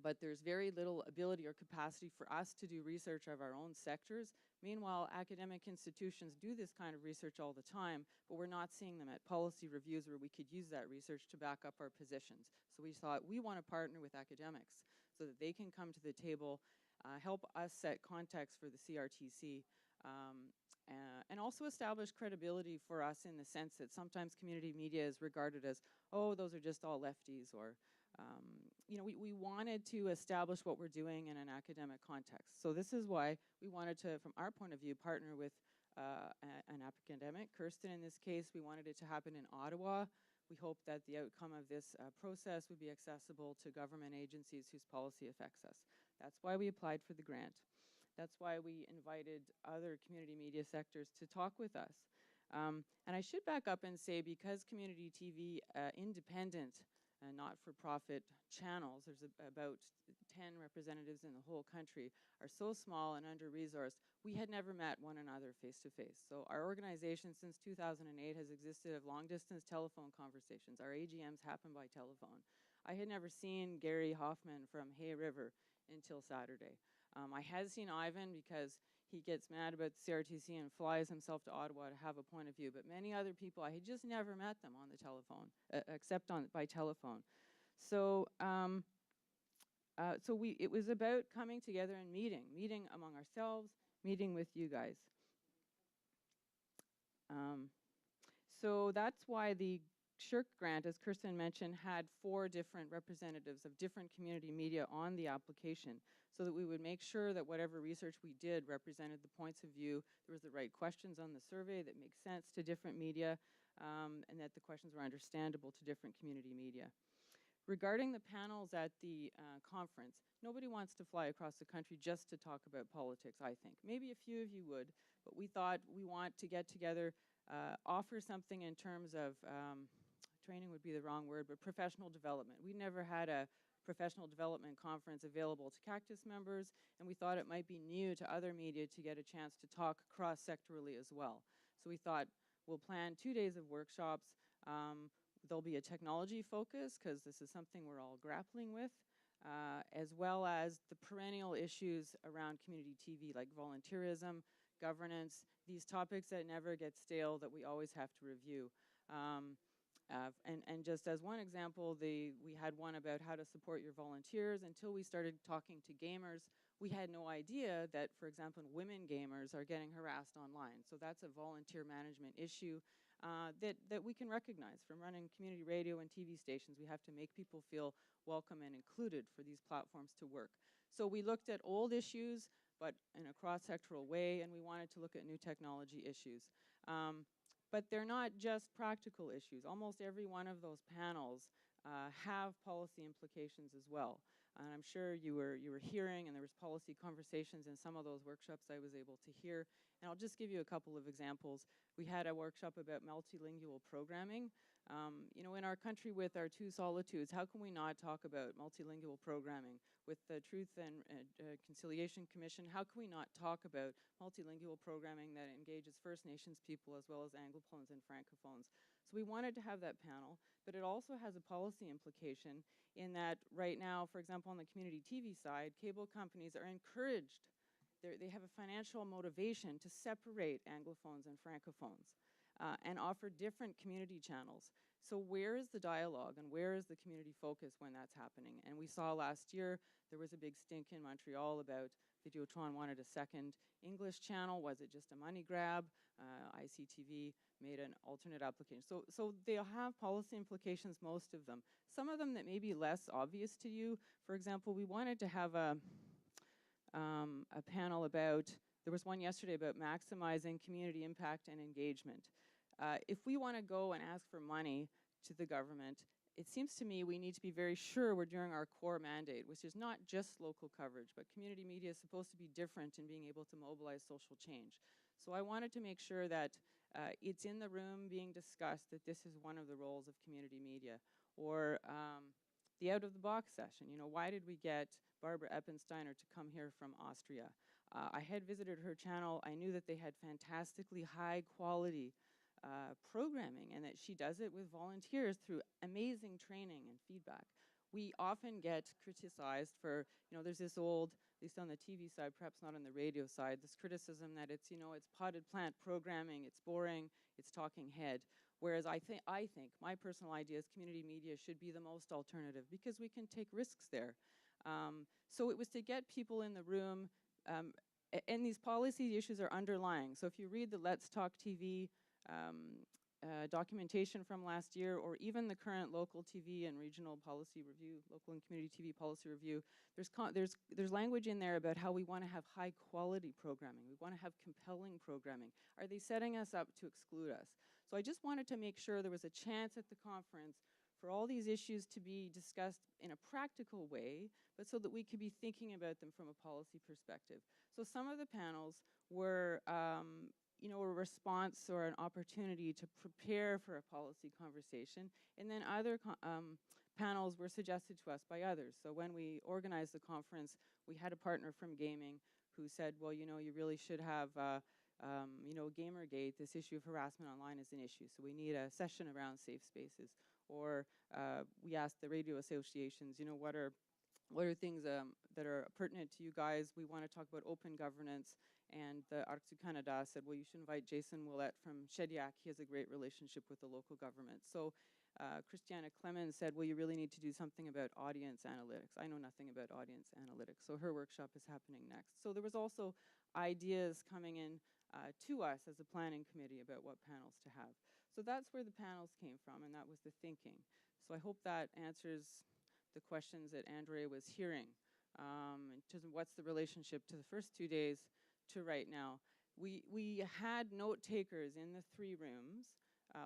but there's very little ability or capacity for us to do research of our own sectors. Meanwhile, academic institutions do this kind of research all the time, but we're not seeing them at policy reviews where we could use that research to back up our positions. So we thought we want to partner with academics so that they can come to the table, help us set context for the CRTC, and also establish credibility for us in the sense that sometimes community media is regarded as, oh, those are just all lefties, or you know, we wanted to establish what we're doing in an academic context. So this is why we wanted to, from our point of view, partner with an academic. Kirsten, in this case, we wanted it to happen in Ottawa. We hope that the outcome of this process would be accessible to government agencies whose policy affects us. That's why we applied for the grant. That's why we invited other community media sectors to talk with us. And I should back up and say, because community TV, independent, not-for-profit channels, there's about 10 representatives in the whole country, are so small and under-resourced, we had never met one another face-to-face. So our organization since 2008 has existed of long-distance telephone conversations. Our AGMs happen by telephone. I had never seen Gary Hoffman from Hay River until Saturday. I had seen Ivan because he gets mad about the CRTC and flies himself to Ottawa to have a point of view. But many other people, I had just never met them on the telephone, except by telephone. So, it was about coming together and meeting among ourselves, meeting with you guys. So that's why the SSHRC grant, as Kirsten mentioned, had 4 different representatives of different community media on the application, so that we would make sure that whatever research we did represented the points of view, there was the right questions on the survey that make sense to different media, and that the questions were understandable to different community media. Regarding the panels at the conference, nobody wants to fly across the country just to talk about politics, I think. Maybe a few of you would, but we thought we want to get together, offer something in terms of training would be the wrong word, but professional development. We never had a professional development conference available to Cactus members, and we thought it might be new to other media to get a chance to talk cross-sectorally as well. So we thought we'll plan 2 days of workshops. There'll be a technology focus, because this is something we're all grappling with, as well as the perennial issues around community TV, like volunteerism, governance, these topics that never get stale that we always have to review. And just as one example, we had one about how to support your volunteers. Until we started talking to gamers, we had no idea that, for example, women gamers are getting harassed online. So that's a volunteer management issue that we can recognize from running community radio and TV stations. We have to make people feel welcome and included for these platforms to work. So we looked at old issues, but in a cross-sectoral way, and we wanted to look at new technology issues. But they're not just practical issues. Almost every one of those panels have policy implications as well. And I'm sure you were hearing, and there was policy conversations in some of those workshops I was able to hear. And I'll just give you a couple of examples. We had a workshop about multilingual programming. You know, in our country with our 2 solitudes, how can we not talk about multilingual programming? With the Truth and Conciliation Commission, how can we not talk about multilingual programming that engages First Nations people as well as Anglophones and Francophones? So we wanted to have that panel, but it also has a policy implication in that right now, for example, on the community TV side, cable companies are encouraged, they have a financial motivation to separate Anglophones and Francophones and offer different community channels. So where is the dialogue and where is the community focus when that's happening? And we saw last year there was a big stink in Montreal about Videotron wanted a second English channel. Was it just a money grab? ICTV made an alternate application. So they'll have policy implications, most of them. Some of them that may be less obvious to you. For example, we wanted to have a panel about, there was one yesterday about maximizing community impact and engagement. If we want to go and ask for money to the government, it seems to me we need to be very sure we're doing our core mandate, which is not just local coverage, but community media is supposed to be different in being able to mobilize social change. So I wanted to make sure that it's in the room being discussed that this is one of the roles of community media. Or the out of the box session, you know, why did we get Barbara Eppensteiner to come here from Austria? I had visited her channel. I knew that they had fantastically high quality programming and that she does it with volunteers through amazing training and feedback. We often get criticized for, you know, there's this old, at least on the TV side, perhaps not on the radio side, this criticism that it's, you know, it's potted plant programming, it's boring, it's talking head. Whereas I think my personal idea is community media should be the most alternative because we can take risks there. So it was to get people in the room, and these policy issues are underlying. So if you read the Let's Talk TV documentation from last year, or even the current local TV and regional policy review, local and community TV policy review, there's language in there about how we want to have high quality programming. We want to have compelling programming. Are they setting us up to exclude us? So I just wanted to make sure there was a chance at the conference for all these issues to be discussed in a practical way, but so that we could be thinking about them from a policy perspective. So some of the panels were you know, a response or an opportunity to prepare for a policy conversation. And then other panels were suggested to us by others. So when we organized the conference, we had a partner from gaming who said, well, you know, you really should have, you know, Gamergate, this issue of harassment online is an issue. So we need a session around safe spaces. Or we asked the radio associations, you know, what are things that are pertinent to you guys? We want to talk about open governance. And the Arts du Canada said, well, you should invite Jason Willett from Shediac. He has a great relationship with the local government. So Christiana Clemens said, well, you really need to do something about audience analytics. I know nothing about audience analytics. So her workshop is happening next. So there was also ideas coming in to us as a planning committee about what panels to have. So that's where the panels came from, and that was the thinking. So I hope that answers the questions that Andrea was hearing. In terms of what's the relationship to the first 2 days to right now. We had note takers in the 3 rooms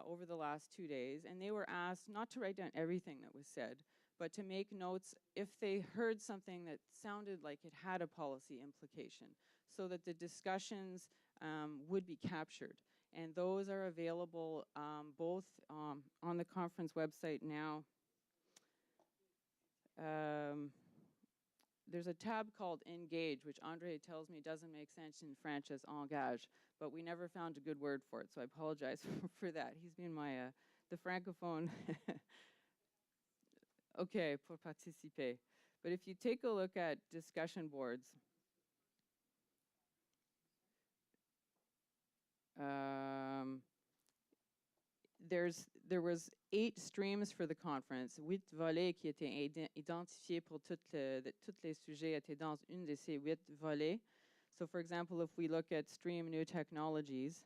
over the last 2 days, and they were asked not to write down everything that was said, but to make notes if they heard something that sounded like it had a policy implication, so that the discussions would be captured. And those are available both on the conference website now. There's a tab called Engage, which Andre tells me doesn't make sense in French as engage, but we never found a good word for it, so I apologize for that. He's been my, the francophone. Okay, pour participer. But if you take a look at discussion boards, there was 8 streams for the conference, 8 volets qui étaient identifiés pour tous les sujets étaient dans une de ces 8 volets. So for example, if we look at stream new technologies,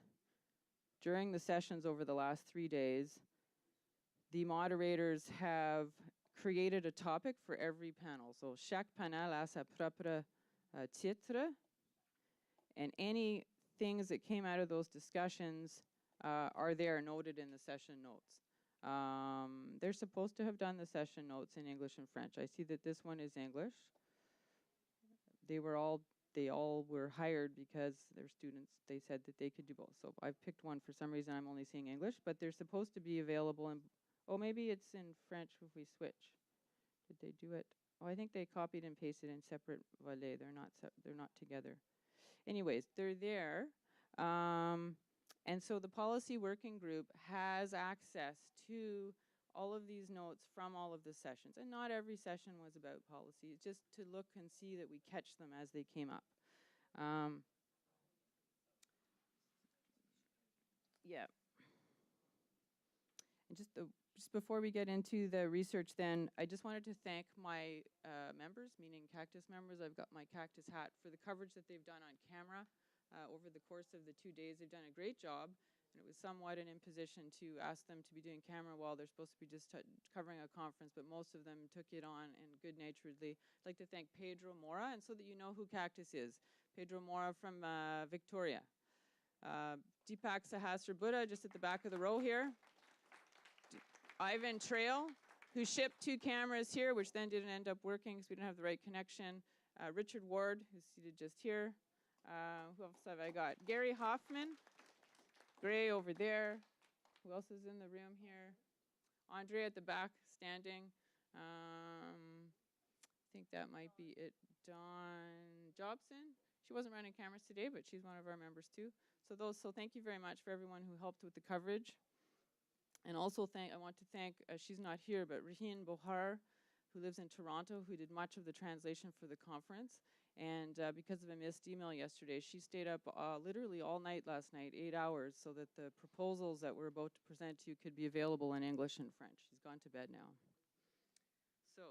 during the sessions over the last 3 days, the moderators have created a topic for every panel. So chaque panel a sa propre titre, and any things that came out of those discussions are there noted in the session notes. They're supposed to have done the session notes in English and French. I see that this one is English. They all were hired because they're students. They said that they could do both. So I've picked one. For some reason, I'm only seeing English, but they're supposed to be available in, oh, maybe it's in French if we switch. Did they do it? Oh, I think they copied and pasted in separate volets. They're not together. Anyways, they're there. And so the policy working group has access to all of these notes from all of the sessions. And not every session was about policy, just to look and see that we catch them as they came up. Yeah. And just before we get into the research then, I just wanted to thank my members, meaning Cactus members. I've got my Cactus hat for the coverage that they've done on camera over the course of the 2 days. They've done a great job, and it was somewhat an imposition to ask them to be doing camera while they're supposed to be just covering a conference, but most of them took it on and good-naturedly. I'd like to thank Pedro Mora, and so that you know who Cactus is. Pedro Mora from Victoria. Deepak Sahasrabudda, just at the back of the row here. Ivan Trail who shipped 2 cameras here, which then didn't end up working because we didn't have the right connection. Richard Ward, who's seated just here. Who else have I got? Gary Hoffman, Gray over there. Who else is in the room here? Andre at the back, standing. I think that might be it. Dawn Jobson. She wasn't running cameras today, but she's one of our members too. So thank you very much for everyone who helped with the coverage. And also I want to thank, she's not here, but Raheen Bohar, who lives in Toronto, who did much of the translation for the conference. And because of a missed email yesterday, she stayed up literally all night last night, 8 hours, so that the proposals that we're about to present to you could be available in English and French. She's gone to bed now. So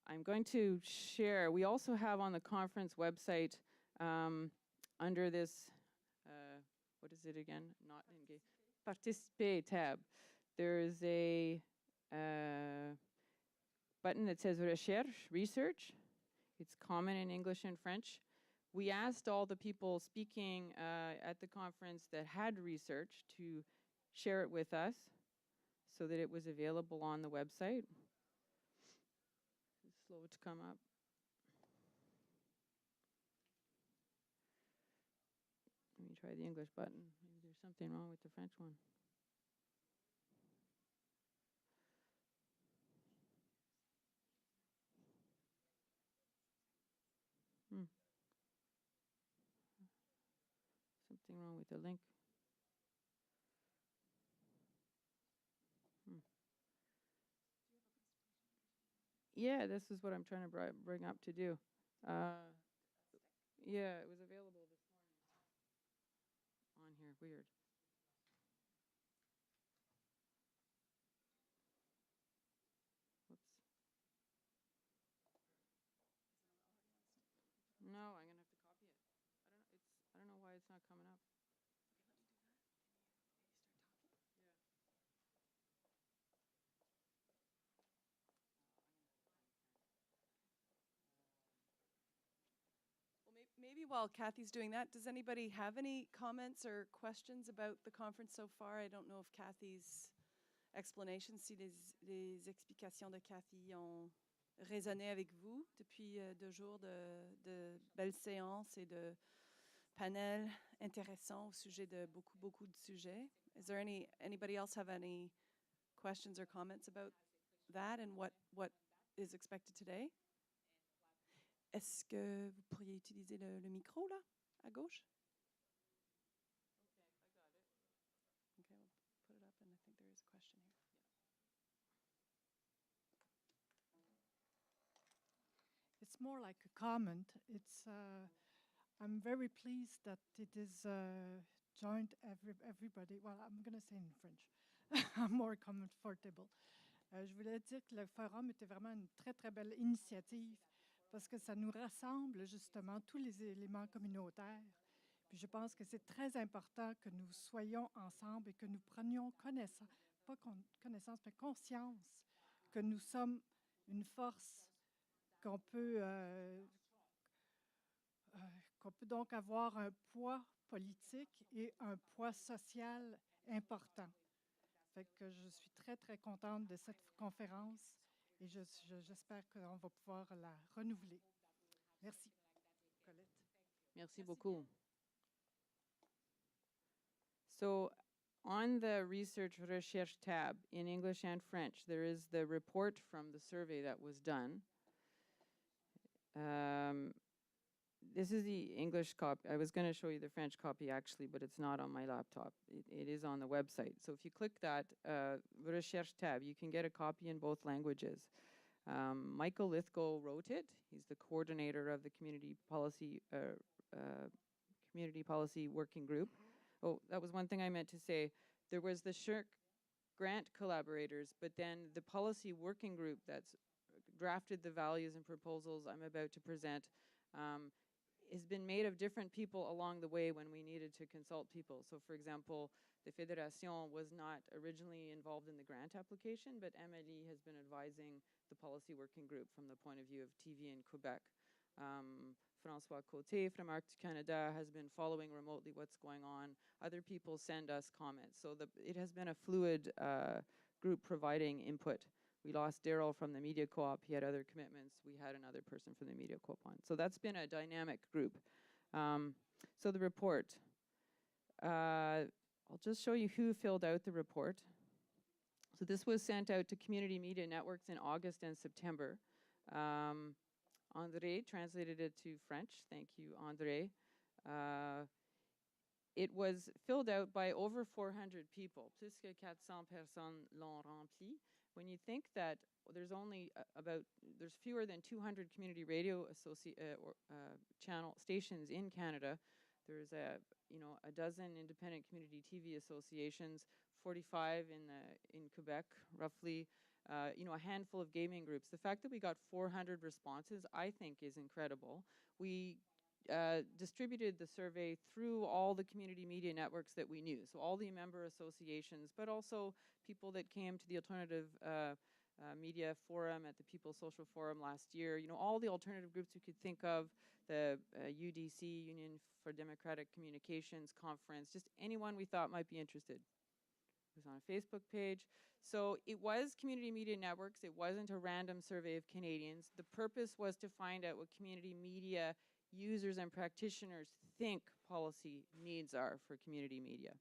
I'm going to share. We also have on the conference website under this, what is it again? Not engage. Participer tab. There's a button that says research. It's common in English and French. We asked all the people speaking at the conference that had research to share it with us so that it was available on the website. It's slow to come up. Let me try the English button. Maybe there's something wrong with the French one. Something wrong with the link. Yeah, this is what I'm trying to bring up to do. Yeah, it was available this morning on here. Weird. Whoops. No, I'm gonna have to copy it. I don't know why it's not coming up. Well, maybe while Kathy's doing that, does anybody have any comments or questions about the conference so far? I don't know if Kathy's explanations, si les explications de Kathy ont résonné avec vous depuis 2 jours de belles séances et de panels intéressants au sujet de beaucoup de sujets. Is there anybody else have any questions or comments about that and what is expected today? Est-ce que vous pourriez utiliser le micro là, à gauche? Okay, we'll put it up, and I think there is a question here. It's more like a comment. It's I'm very pleased that it is joined everybody. Well, I'm going to say in French. I'm more comfortable. Je voulais dire que le forum était vraiment une très, très belle initiative parce que ça nous rassemble justement tous les éléments communautaires. Puis je pense que c'est très important que nous soyons ensemble et que nous prenions connaissance, pas connaissance, mais conscience que nous sommes une force qu'on peut donc avoir un poids politique et un poids social important. Fait que je suis très, très contente de cette conférence et j'espère qu'on va pouvoir la renouveler. Merci. Colette. Merci beaucoup. So on the research tab in English and French, there is the report from the survey that was done. This is the English copy. I was going to show you the French copy actually, but it's not on my laptop. It is on the website. So if you click that recherche tab, you can get a copy in both languages. Michael Lithgow wrote it. He's the coordinator of the Community Policy Working Group. Oh, that was one thing I meant to say. There was the SHIRK grant collaborators, but then the policy working group that's drafted the values and proposals I'm about to present has been made of different people along the way when we needed to consult people. So for example, the Fédération was not originally involved in the grant application, but Amélie has been advising the policy working group from the point of view of TV in Quebec. François Côté from Arc du Canada has been following remotely what's going on. Other people send us comments. So it has been a fluid group providing input. We lost Daryl from the Media Co-op. He had other commitments. We had another person from the Media Co-op on. So that's been a dynamic group. So the report. I'll just show you who filled out the report. So this was sent out to community media networks in August and September. André translated it to French. Thank you, André. It was filled out by over 400 people. Plus que 400 personnes l'ont rempli. When you think that there's only there's fewer than 200 community radio channel stations in Canada. There's a dozen independent community TV associations, 45 in Quebec, roughly. A handful of gaming groups. The fact that we got 400 responses, I think, is incredible. We distributed the survey through all the community media networks that we knew. So all the member associations, but also people that came to the alternative media forum at the People's Social Forum last year. All the alternative groups you could think of, the UDC, Union for Democratic Communications Conference, just anyone we thought might be interested. It was on a Facebook page. So it was community media networks. It wasn't a random survey of Canadians. The purpose was to find out what community media users and practitioners think policy needs are for community media.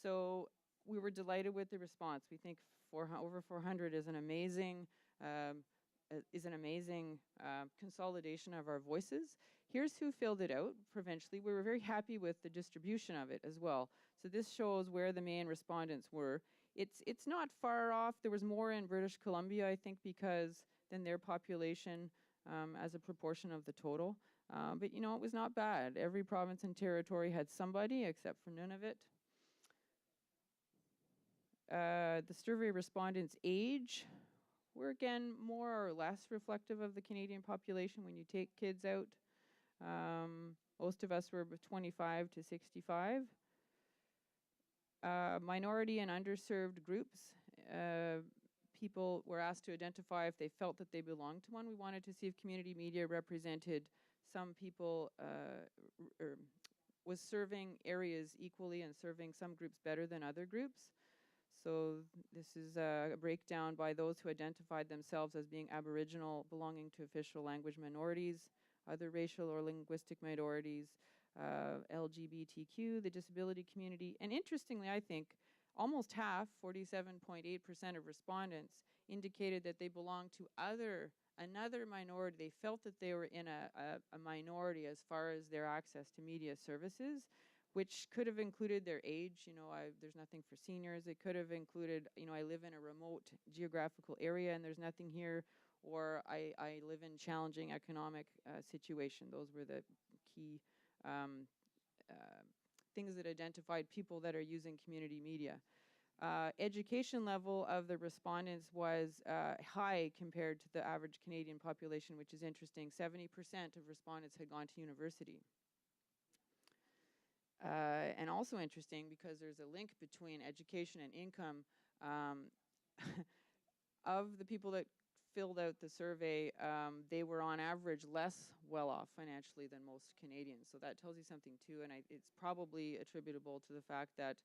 So we were delighted with the response. We think over 400 is an amazing consolidation of our voices. Here's who filled it out provincially. We were very happy with the distribution of it as well. So this shows where the main respondents were. It's not far off. There was more in British Columbia, I think, than their population as a proportion of the total. But it was not bad. Every province and territory had somebody, except for Nunavut. The survey respondents' age were again more or less reflective of the Canadian population when you take kids out. Most of us were 25 to 65. Minority and underserved groups. People were asked to identify if they felt that they belonged to one. We wanted to see if community media represented some people, or was serving areas equally and serving some groups better than other groups. So this is a breakdown by those who identified themselves as being Aboriginal, belonging to official language minorities, other racial or linguistic minorities, LGBTQ, the disability community. And interestingly, I think, almost half, 47.8% of respondents, indicated that they belonged to another minority. They felt that they were in a minority as far as their access to media services, which could have included their age. There's nothing for seniors. It could have included, I live in a remote geographical area and there's nothing here, or I live in challenging economic situation. Those were the key things that identified people that are using community media. Education level of the respondents was high compared to the average Canadian population, which is interesting. 70% of respondents had gone to university. And also interesting because there's a link between education and income. Of the people that filled out the survey, they were on average less well off financially than most Canadians. So that tells you something too, and it's probably attributable to the fact that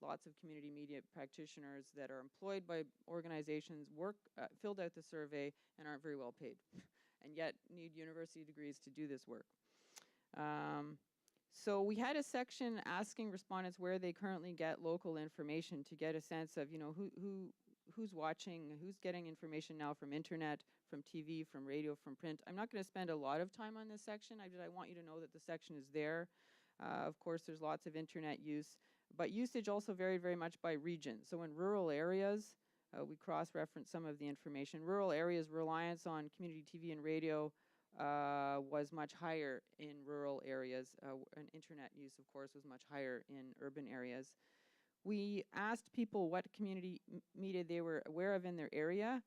lots of community media practitioners that are employed by organizations filled out the survey and aren't very well paid, and yet need university degrees to do this work. So we had a section asking respondents where they currently get local information to get a sense of, who's watching, who's getting information now from internet, from TV, from radio, from print. I'm not going to spend a lot of time on this section. I want you to know that the section is there. Of course, there's lots of internet use, but usage also varied very much by region. So in rural areas, we cross-reference some of the information. Rural areas, reliance on community TV and radio was much higher in rural areas, and internet use, of course, was much higher in urban areas. We asked people what community media they were aware of in their area.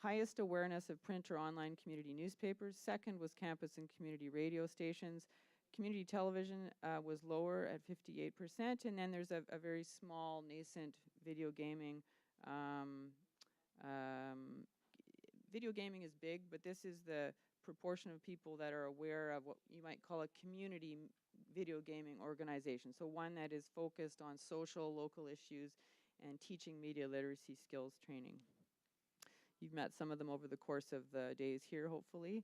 Highest awareness of print or online community newspapers. Second was campus and community radio stations. Community television was lower at 58%, and then there's a very small nascent video gaming video gaming is big, but this is the proportion of people that are aware of what you might call a community video gaming organization. So one that is focused on social, local issues and teaching media literacy skills training. You've met some of them over the course of the days here, hopefully.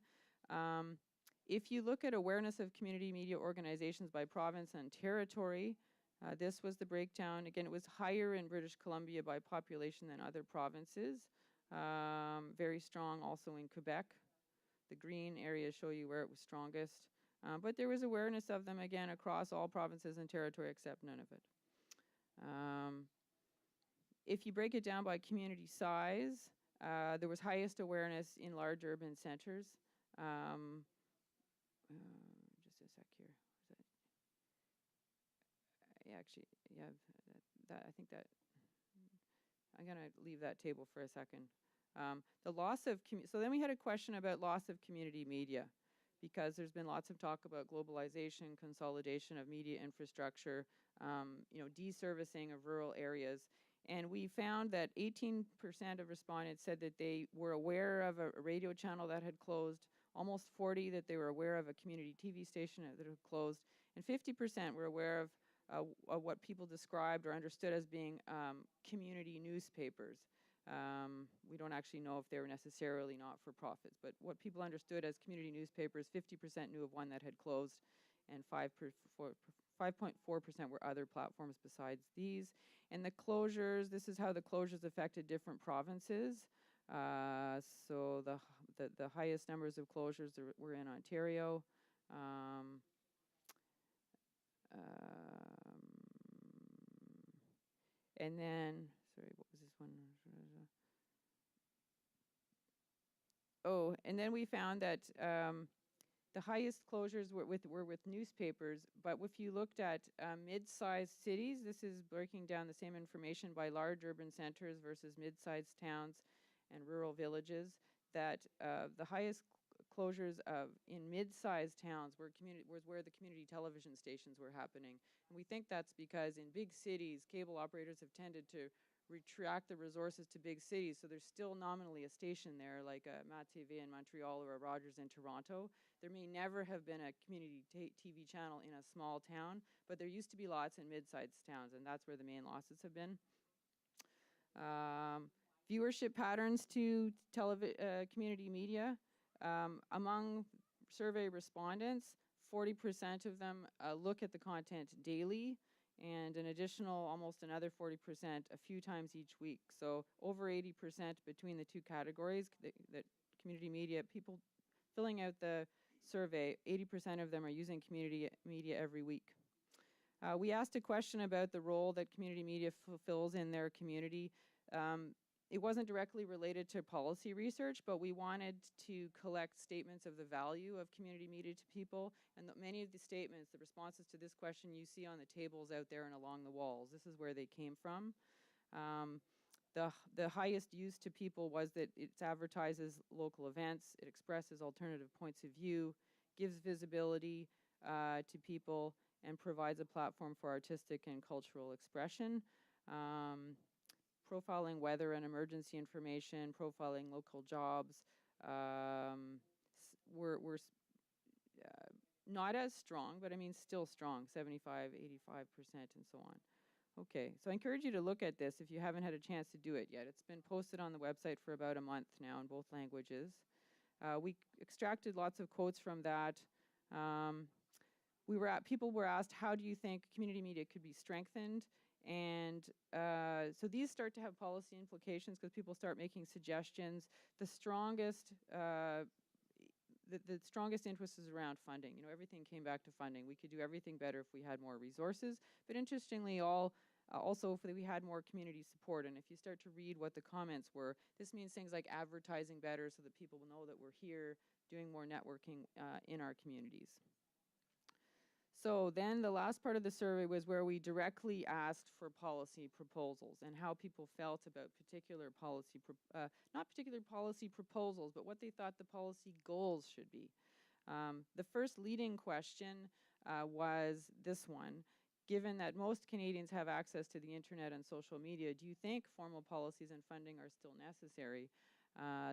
If you look at awareness of community media organizations by province and territory, this was the breakdown. Again, it was higher in British Columbia by population than other provinces. Very strong also in Quebec. The green areas show you where it was strongest. But there was awareness of them, again, across all provinces and territory except Nunavut. If you break it down by community size, there was highest awareness in large urban centers. Just a sec here. Actually, yeah, I think that I'm going to leave that table for a second. The loss of so then we had a question about loss of community media, because there's been lots of talk about globalization, consolidation of media infrastructure, deservicing of rural areas. And we found that 18% of respondents said that they were aware of a radio channel that had closed, almost 40% that they were aware of a community TV station that had closed, and 50% were aware of what people described or understood as being community newspapers. We don't actually know if they were necessarily not-for-profits, but what people understood as community newspapers, 50% knew of one that had closed, and 5.4% were other platforms besides these. And the closures, this is how the closures affected different provinces. So the highest numbers of closures were in Ontario. And then, sorry, what was this one? Oh, and then we found that the highest closures were with newspapers, but if you looked at mid-sized cities, this is breaking down the same information by large urban centers versus mid-sized towns and rural villages, that the highest closures in mid-sized towns was where the community television stations were happening. And we think that's because in big cities, cable operators have tended to retract the resources to big cities, so there's still nominally a station there, like a MatTV in Montreal or a Rogers in Toronto. There may never have been a community TV channel in a small town, but there used to be lots in mid-sized towns, and that's where the main losses have been. Viewership patterns to community media. Among survey respondents, 40% of them look at the content daily, and an additional, almost another 40%, a few times each week. So over 80% between the two categories, that community media, people filling out the survey, 80% of them are using community media every week. We asked a question about the role that community media fulfills in their community. It wasn't directly related to policy research, but we wanted to collect statements of the value of community media to people. And many of the statements, the responses to this question, you see on the tables out there and along the walls. This is where they came from. The highest use to people was that it advertises local events, it expresses alternative points of view, gives visibility to people, and provides a platform for artistic and cultural expression. Profiling weather and emergency information, profiling local jobs, were not as strong, but I mean still strong, 75, 85%, and so on. Okay, so I encourage you to look at this if you haven't had a chance to do it yet. It's been posted on the website for about a month now in both languages. We extracted lots of quotes from that. People were asked, how do you think community media could be strengthened? And so these start to have policy implications because people start making suggestions. The strongest interest is around funding. You know, everything came back to funding. We could do everything better if we had more resources. But interestingly, also if we had more community support. And if you start to read what the comments were, this means things like advertising better so that people will know that we're here, doing more networking in our communities. So then the last part of the survey was where we directly asked for policy proposals and how people felt about particular policy, not particular policy proposals, but what they thought the policy goals should be. The first leading question was this one. Given that most Canadians have access to the internet and social media, do you think formal policies and funding are still necessary?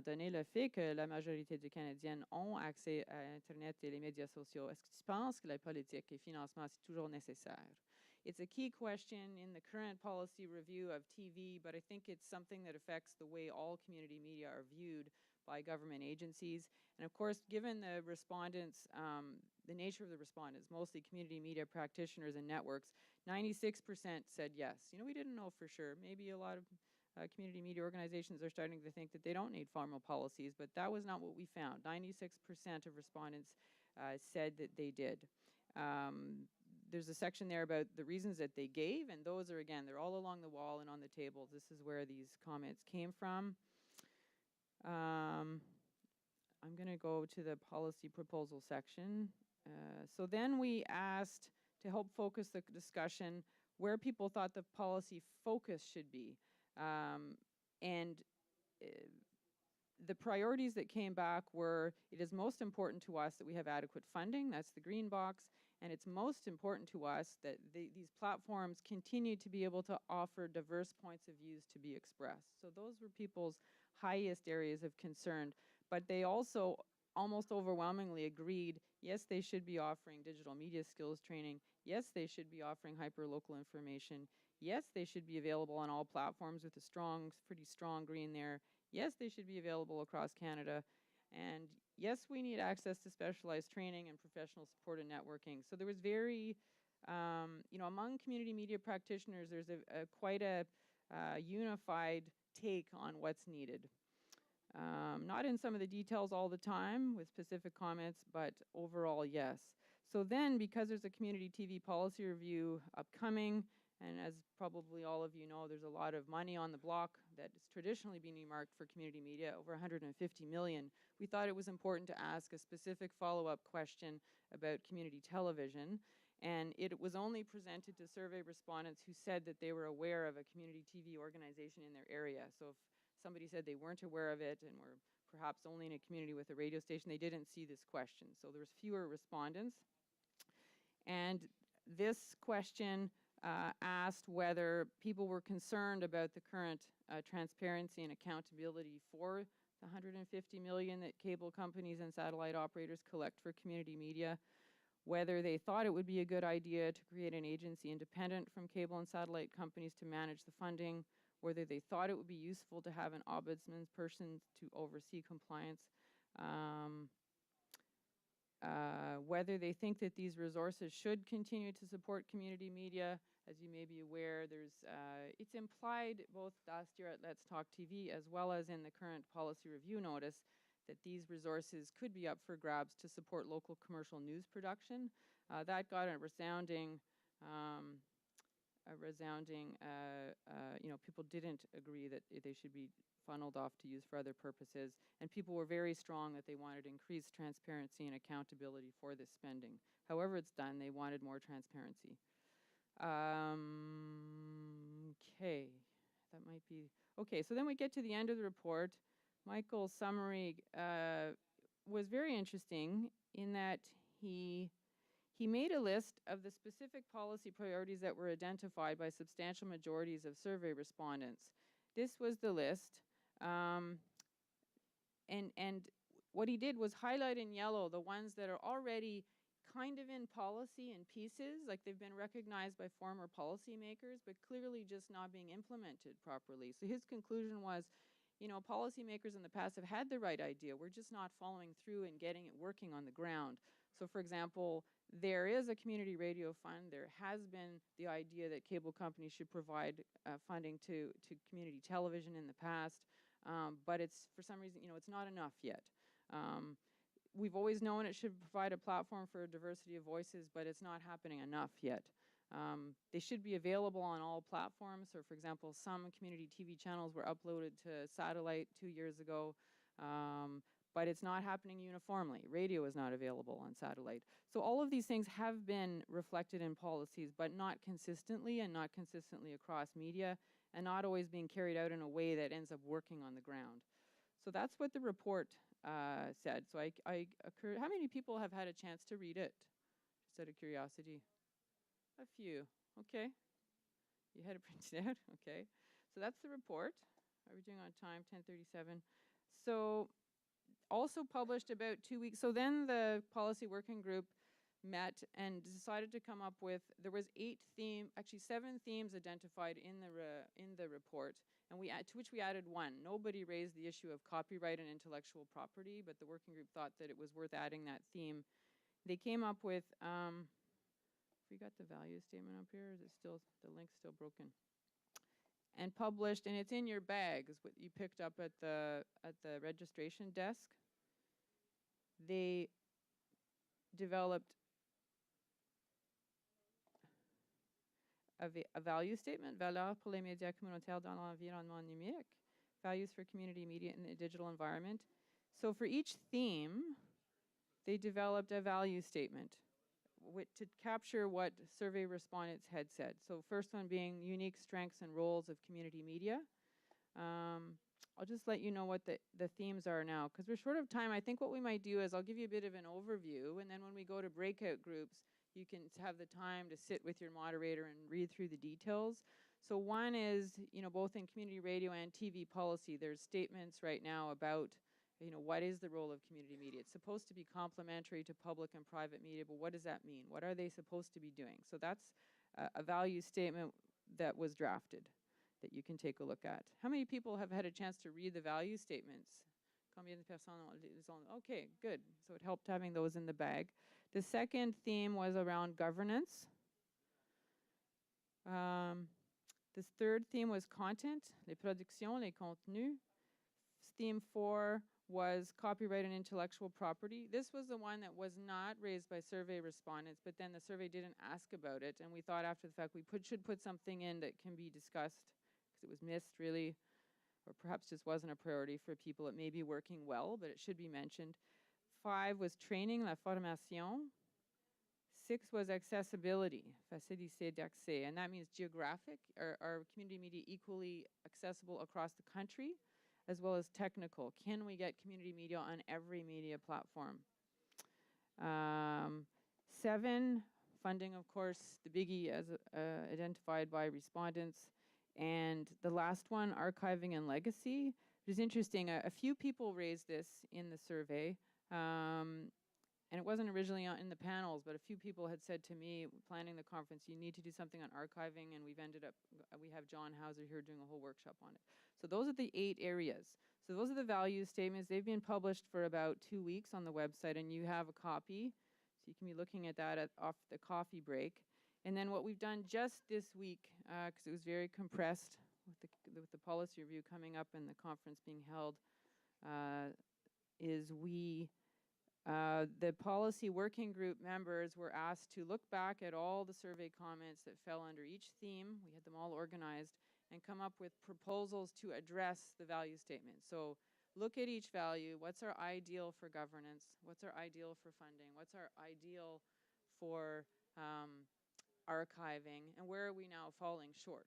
donné le fait que la majorité des Canadiennes ont accès à Internet et les médias sociaux, est-ce que tu penses que la politique et financement, c'est toujours nécessaire? It's a key question in the current policy review of TV, but I think it's something that affects the way all community media are viewed by government agencies. And of course, given the respondents, the nature of the respondents, mostly community media practitioners and networks, 96% said yes. You know, we didn't know for sure. Maybe a lot of community media organizations are starting to think that they don't need formal policies, but that was not what we found. 96% of respondents said that they did. There's a section there about the reasons that they gave, and those are, again, they're all along the wall and on the tables. This is where these comments came from. I'm going to go to the policy proposal section. So then we asked to help focus the discussion where people thought the policy focus should be. And the priorities that came back were, it is most important to us that we have adequate funding, that's the green box, and it's most important to us that these platforms continue to be able to offer diverse points of views to be expressed. So those were people's highest areas of concern, but they also almost overwhelmingly agreed, yes, they should be offering digital media skills training, yes, they should be offering hyper-local information, yes, they should be available on all platforms with a strong, pretty strong green there, yes, they should be available across Canada, and yes, we need access to specialized training and professional support and networking. So there was very, you know, among community media practitioners, there's quite a unified take on what's needed. Not in some of the details all the time with specific comments, but overall, yes. So then, because there's a community TV policy review upcoming, and as probably all of you know, there's a lot of money on the block that has traditionally been earmarked for community media, over 150 million. We thought it was important to ask a specific follow-up question about community television. And it was only presented to survey respondents who said that they were aware of a community TV organization in their area. So if somebody said they weren't aware of it and were perhaps only in a community with a radio station, they didn't see this question. So there was fewer respondents. And this question asked whether people were concerned about the current transparency and accountability for the 150 million that cable companies and satellite operators collect for community media, whether they thought it would be a good idea to create an agency independent from cable and satellite companies to manage the funding, whether they thought it would be useful to have an ombudsman person to oversee compliance, whether they think that these resources should continue to support community media. As you may be aware, there's it's implied both last year at Let's Talk TV as well as in the current policy review notice that these resources could be up for grabs to support local commercial news production. That got a resounding, you know, people didn't agree that they should be funneled off to use for other purposes, and people were very strong that they wanted increased transparency and accountability for this spending. However it's done, they wanted more transparency. Okay, that might be, okay, so then we get to the end of the report. Michael's summary was very interesting in that he made a list of the specific policy priorities that were identified by substantial majorities of survey respondents. This was the list. And what he did was highlight in yellow the ones that are already kind of in policy in pieces, like they've been recognized by former policymakers, but clearly just not being implemented properly. So his conclusion was, you know, policymakers in the past have had the right idea. We're just not following through and getting it working on the ground. So for example, there is a community radio fund. There has been the idea that cable companies should provide funding to community television in the past, but it's, for some reason, you know, it's not enough yet. We've always known it should provide a platform for a diversity of voices, but it's not happening enough yet. They should be available on all platforms. So for example, some community TV channels were uploaded to satellite 2 years ago, but it's not happening uniformly. Radio is not available on satellite. So all of these things have been reflected in policies, but not consistently, and not consistently across media, and not always being carried out in a way that ends up working on the ground. So that's what the report said. So how many people have had a chance to read it? Just out of curiosity. A few, okay. You had it printed out, okay. So that's the report. Are we doing on time, 10:37? So also published about 2 weeks. So then the policy working group met and decided to come up with, there was 7 themes identified in the report, and to which we added one. Nobody raised the issue of copyright and intellectual property, but the working group thought that it was worth adding that theme. They came up with, we got the value statement up here, is it still, the link's still broken? And published, and it's in your bags, what you picked up at the registration desk. They developed a value statement, valeurs pour les médias communautaires dans l'environnement numérique, values for community media in the digital environment. So for each theme, they developed a value statement to capture what survey respondents had said. So first one being unique strengths and roles of community media. I'll just let you know what the themes are now, because we're short of time. I think what we might do is I'll give you a bit of an overview, and then when we go to breakout groups, you can have the time to sit with your moderator and read through the details. So one is, both in community radio and TV policy, there's statements right now about, what is the role of community media? It's supposed to be complementary to public and private media, but what does that mean? What are they supposed to be doing? So that's a value statement that was drafted that you can take a look at. How many people have had a chance to read the value statements? Combien de personnes les ont? Okay, good. So it helped having those in the bag. The second theme was around governance. This third theme was content, les productions, les contenus. Theme 4 was copyright and intellectual property. This was the one that was not raised by survey respondents, but then the survey didn't ask about it, and we thought after the fact we should put something in that can be discussed, because it was missed really, or perhaps just wasn't a priority for people. It may be working well, but it should be mentioned. 5 was training, la formation. 6 was accessibility, facilité d'accès, and that means geographic. Are community media equally accessible across the country, as well as technical? Can we get community media on every media platform? 7, funding, of course, the biggie as identified by respondents. And the last one, archiving and legacy, which is interesting. A few people raised this in the survey. And it wasn't originally in the panels, but a few people had said to me, planning the conference, you need to do something on archiving, and we have John Hauser here doing a whole workshop on it. So those are the 8 areas. So those are the value statements. They've been published for about 2 weeks on the website, and you have a copy. So you can be looking at that off the coffee break. And then what we've done just this week, because it was very compressed with the policy review coming up and the conference being held, is the policy working group members were asked to look back at all the survey comments that fell under each theme. We had them all organized and come up with proposals to address the value statement. So look at each value. What's our ideal for governance? What's our ideal for funding? What's our ideal for archiving? And where are we now falling short?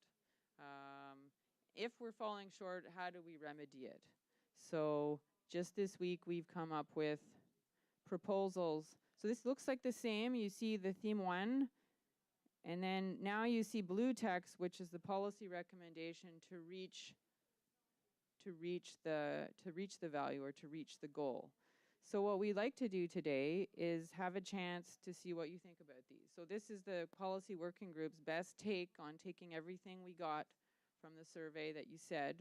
If we're falling short, how do we remedy it? So just this week, we've come up with proposals. So this looks like the same. You see the theme 1, and then now you see blue text, which is the policy recommendation to reach the value or to reach the goal. So what we'd like to do today is have a chance to see what you think about these. So this is the policy working group's best take on taking everything we got from the survey that you said.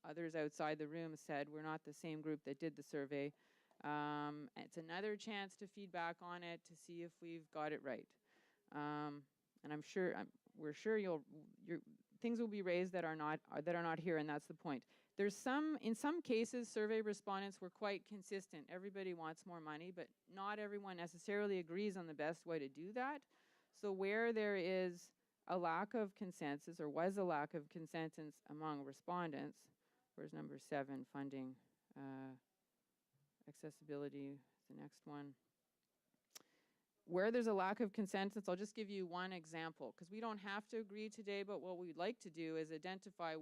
Others outside the room said we're not the same group that did the survey. It's another chance to feedback on it to see if we've got it right. And we're sure things will be raised that are not here, and that's the point. In some cases, survey respondents were quite consistent. Everybody wants more money, but not everyone necessarily agrees on the best way to do that. So where there is a lack of consensus, or was a lack of consensus among respondents, where's number 7, funding, accessibility, the next one. Where there's a lack of consensus, I'll just give you one example, because we don't have to agree today, but what we'd like to do is identify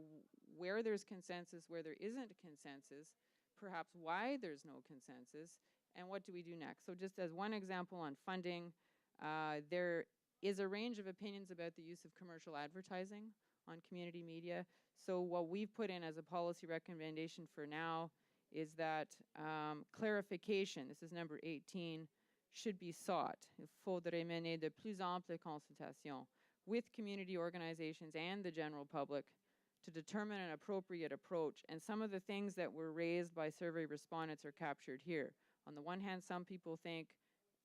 where there's consensus, where there isn't a consensus, perhaps why there's no consensus, and what do we do next. So just as one example on funding, there is a range of opinions about the use of commercial advertising on community media. So what we've put in as a policy recommendation for now is that clarification, this is number 18, should be sought. Il faudrait mener de plus amples consultations with community organizations and the general public to determine an appropriate approach. And some of the things that were raised by survey respondents are captured here. On the one hand, some people think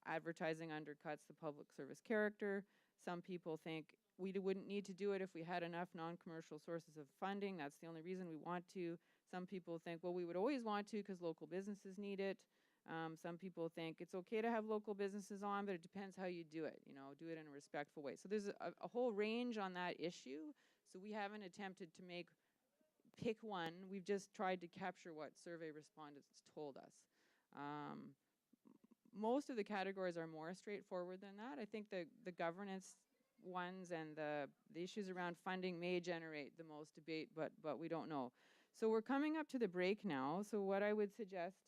advertising undercuts the public service character. Some people think we wouldn't need to do it if we had enough non-commercial sources of funding. That's the only reason we want to. Some people think, well, we would always want to because local businesses need it. Some people think it's okay to have local businesses on, but it depends how you do it. You know, do it in a respectful way. So there's a whole range on that issue. So we haven't attempted to pick one. We've just tried to capture what survey respondents told us. Most of the categories are more straightforward than that. I think the governance ones and the issues around funding may generate the most debate, but we don't know. So we're coming up to the break now. So what I would suggest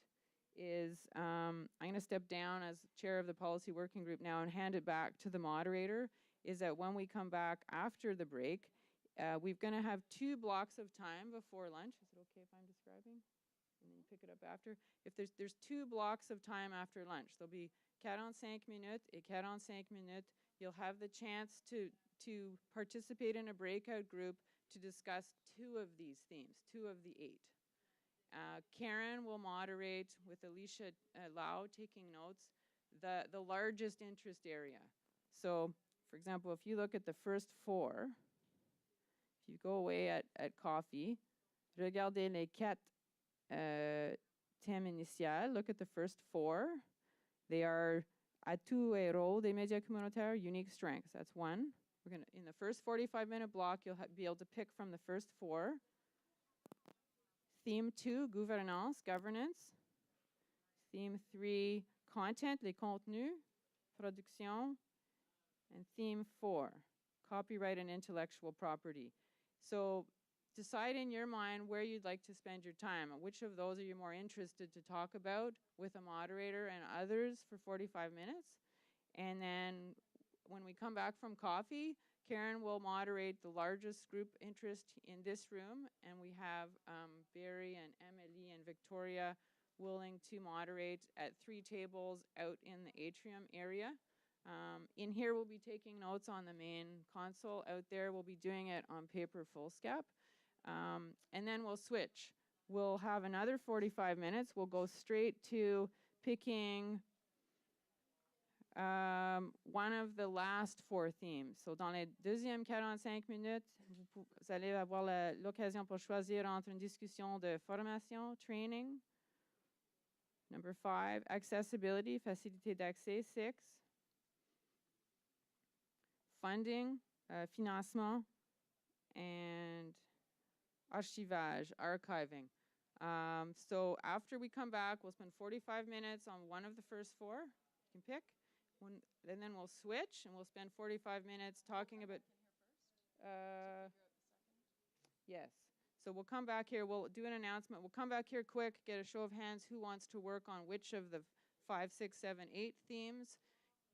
is I'm going to step down as chair of the policy working group now and hand it back to the moderator, is that when we come back after the break, we're going to have 2 blocks of time before lunch. Is it okay if I'm describing? And then you pick it up after. If there's 2 blocks of time after lunch. There'll be 45 minutes et 45 minutes. You'll have the chance to participate in a breakout group to discuss 2 of these themes, 2 of the 8. Karen will moderate with Alicia Lau taking notes, the largest interest area. So, for example, if you look at the first 4, if you go away at coffee, regardez les 4 thèmes initiaux, look at the first 4. They are atouts et rôles des médias communautaires, unique strengths. That's 1. We're gonna, in the first 45-minute block, you'll be able to pick from the first 4. Theme 2, gouvernance, governance. Theme 3, content, les contenus, production. And theme 4, copyright and intellectual property. So decide in your mind where you'd like to spend your time. Which of those are you more interested to talk about with a moderator and others for 45 minutes? And then when we come back from coffee, Karen will moderate the largest group interest in this room, and we have Barry and Emily and Victoria willing to moderate at 3 tables out in the atrium area. In here, we'll be taking notes on the main console. Out there, we'll be doing it on paper foolscap. And then we'll switch. We'll have another 45 minutes. We'll go straight to picking one of the last 4 themes. So dans les deuxièmes 45 minutes, vous allez avoir l'occasion pour choisir entre une discussion de formation, training. Number 5, accessibility, facilité d'accès. 6, funding, financement, and archivage, archiving. So after we come back, we'll spend 45 minutes on one of the first 4. You can pick. And then we'll switch, and we'll spend 45 minutes talking about... Yes. So we'll come back here. We'll do an announcement. We'll come back here quick, get a show of hands who wants to work on which of the 5, 6, 7, 8 themes.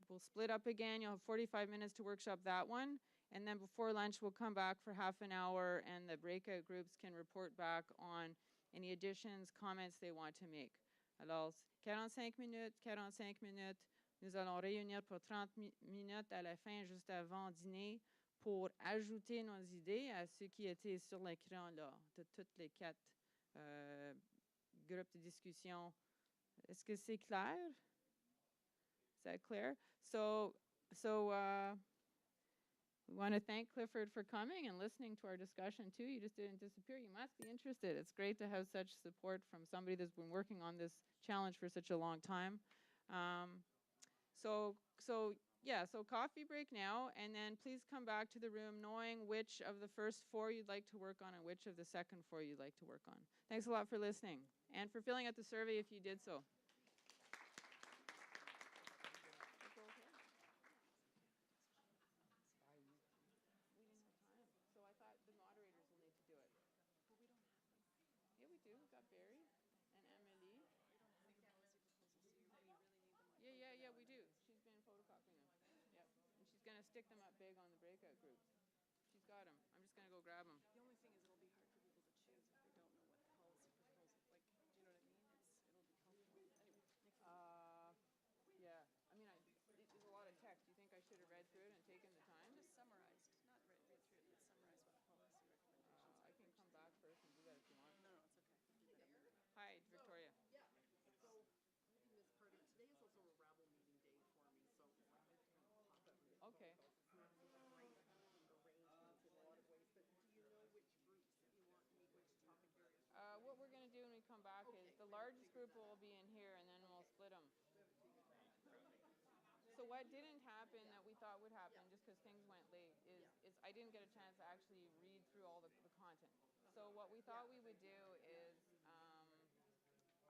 We'll split up again. You'll have 45 minutes to workshop that one. And then before lunch, we'll come back for half an hour, and the breakout groups can report back on any additions, comments they want to make. Alors, 45 minutes, 45 minutes. Nous allons réunir pour 30 minutes à la fin, juste avant dîner, pour ajouter nos idées à ceux qui étaient sur l'écran là, de toutes les 4 groupes de discussion. Est-ce que c'est clair? Is that clear? So we want to thank Clifford for coming and listening to our discussion too. You just didn't disappear. You must be interested. It's great to have such support from somebody that's been working on this challenge for such a long time. So coffee break now, and then please come back to the room knowing which of the first 4 you'd like to work on and which of the second 4 you'd like to work on. Thanks a lot for listening and for filling out the survey if you did so. Yeah, we do. She's been photocopying them. Yep. And she's going to stick them up big on the breakout groups. She's got them. I'm just going to go grab them. The only thing is it'll be hard for people to choose if they don't know what the policy proposal, like, do you know what I mean? come back is the largest group will be in here, and then we'll split them. So what didn't happen that we thought would happen, just because things went late, is I didn't get a chance to actually read through all the content. So what we thought we would do is,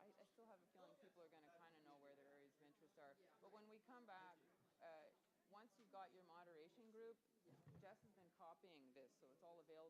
I still have a feeling people are going to kind of know where their areas of interest are. But when we come back, once you've got your moderation group, Jess has been copying this, so it's all available.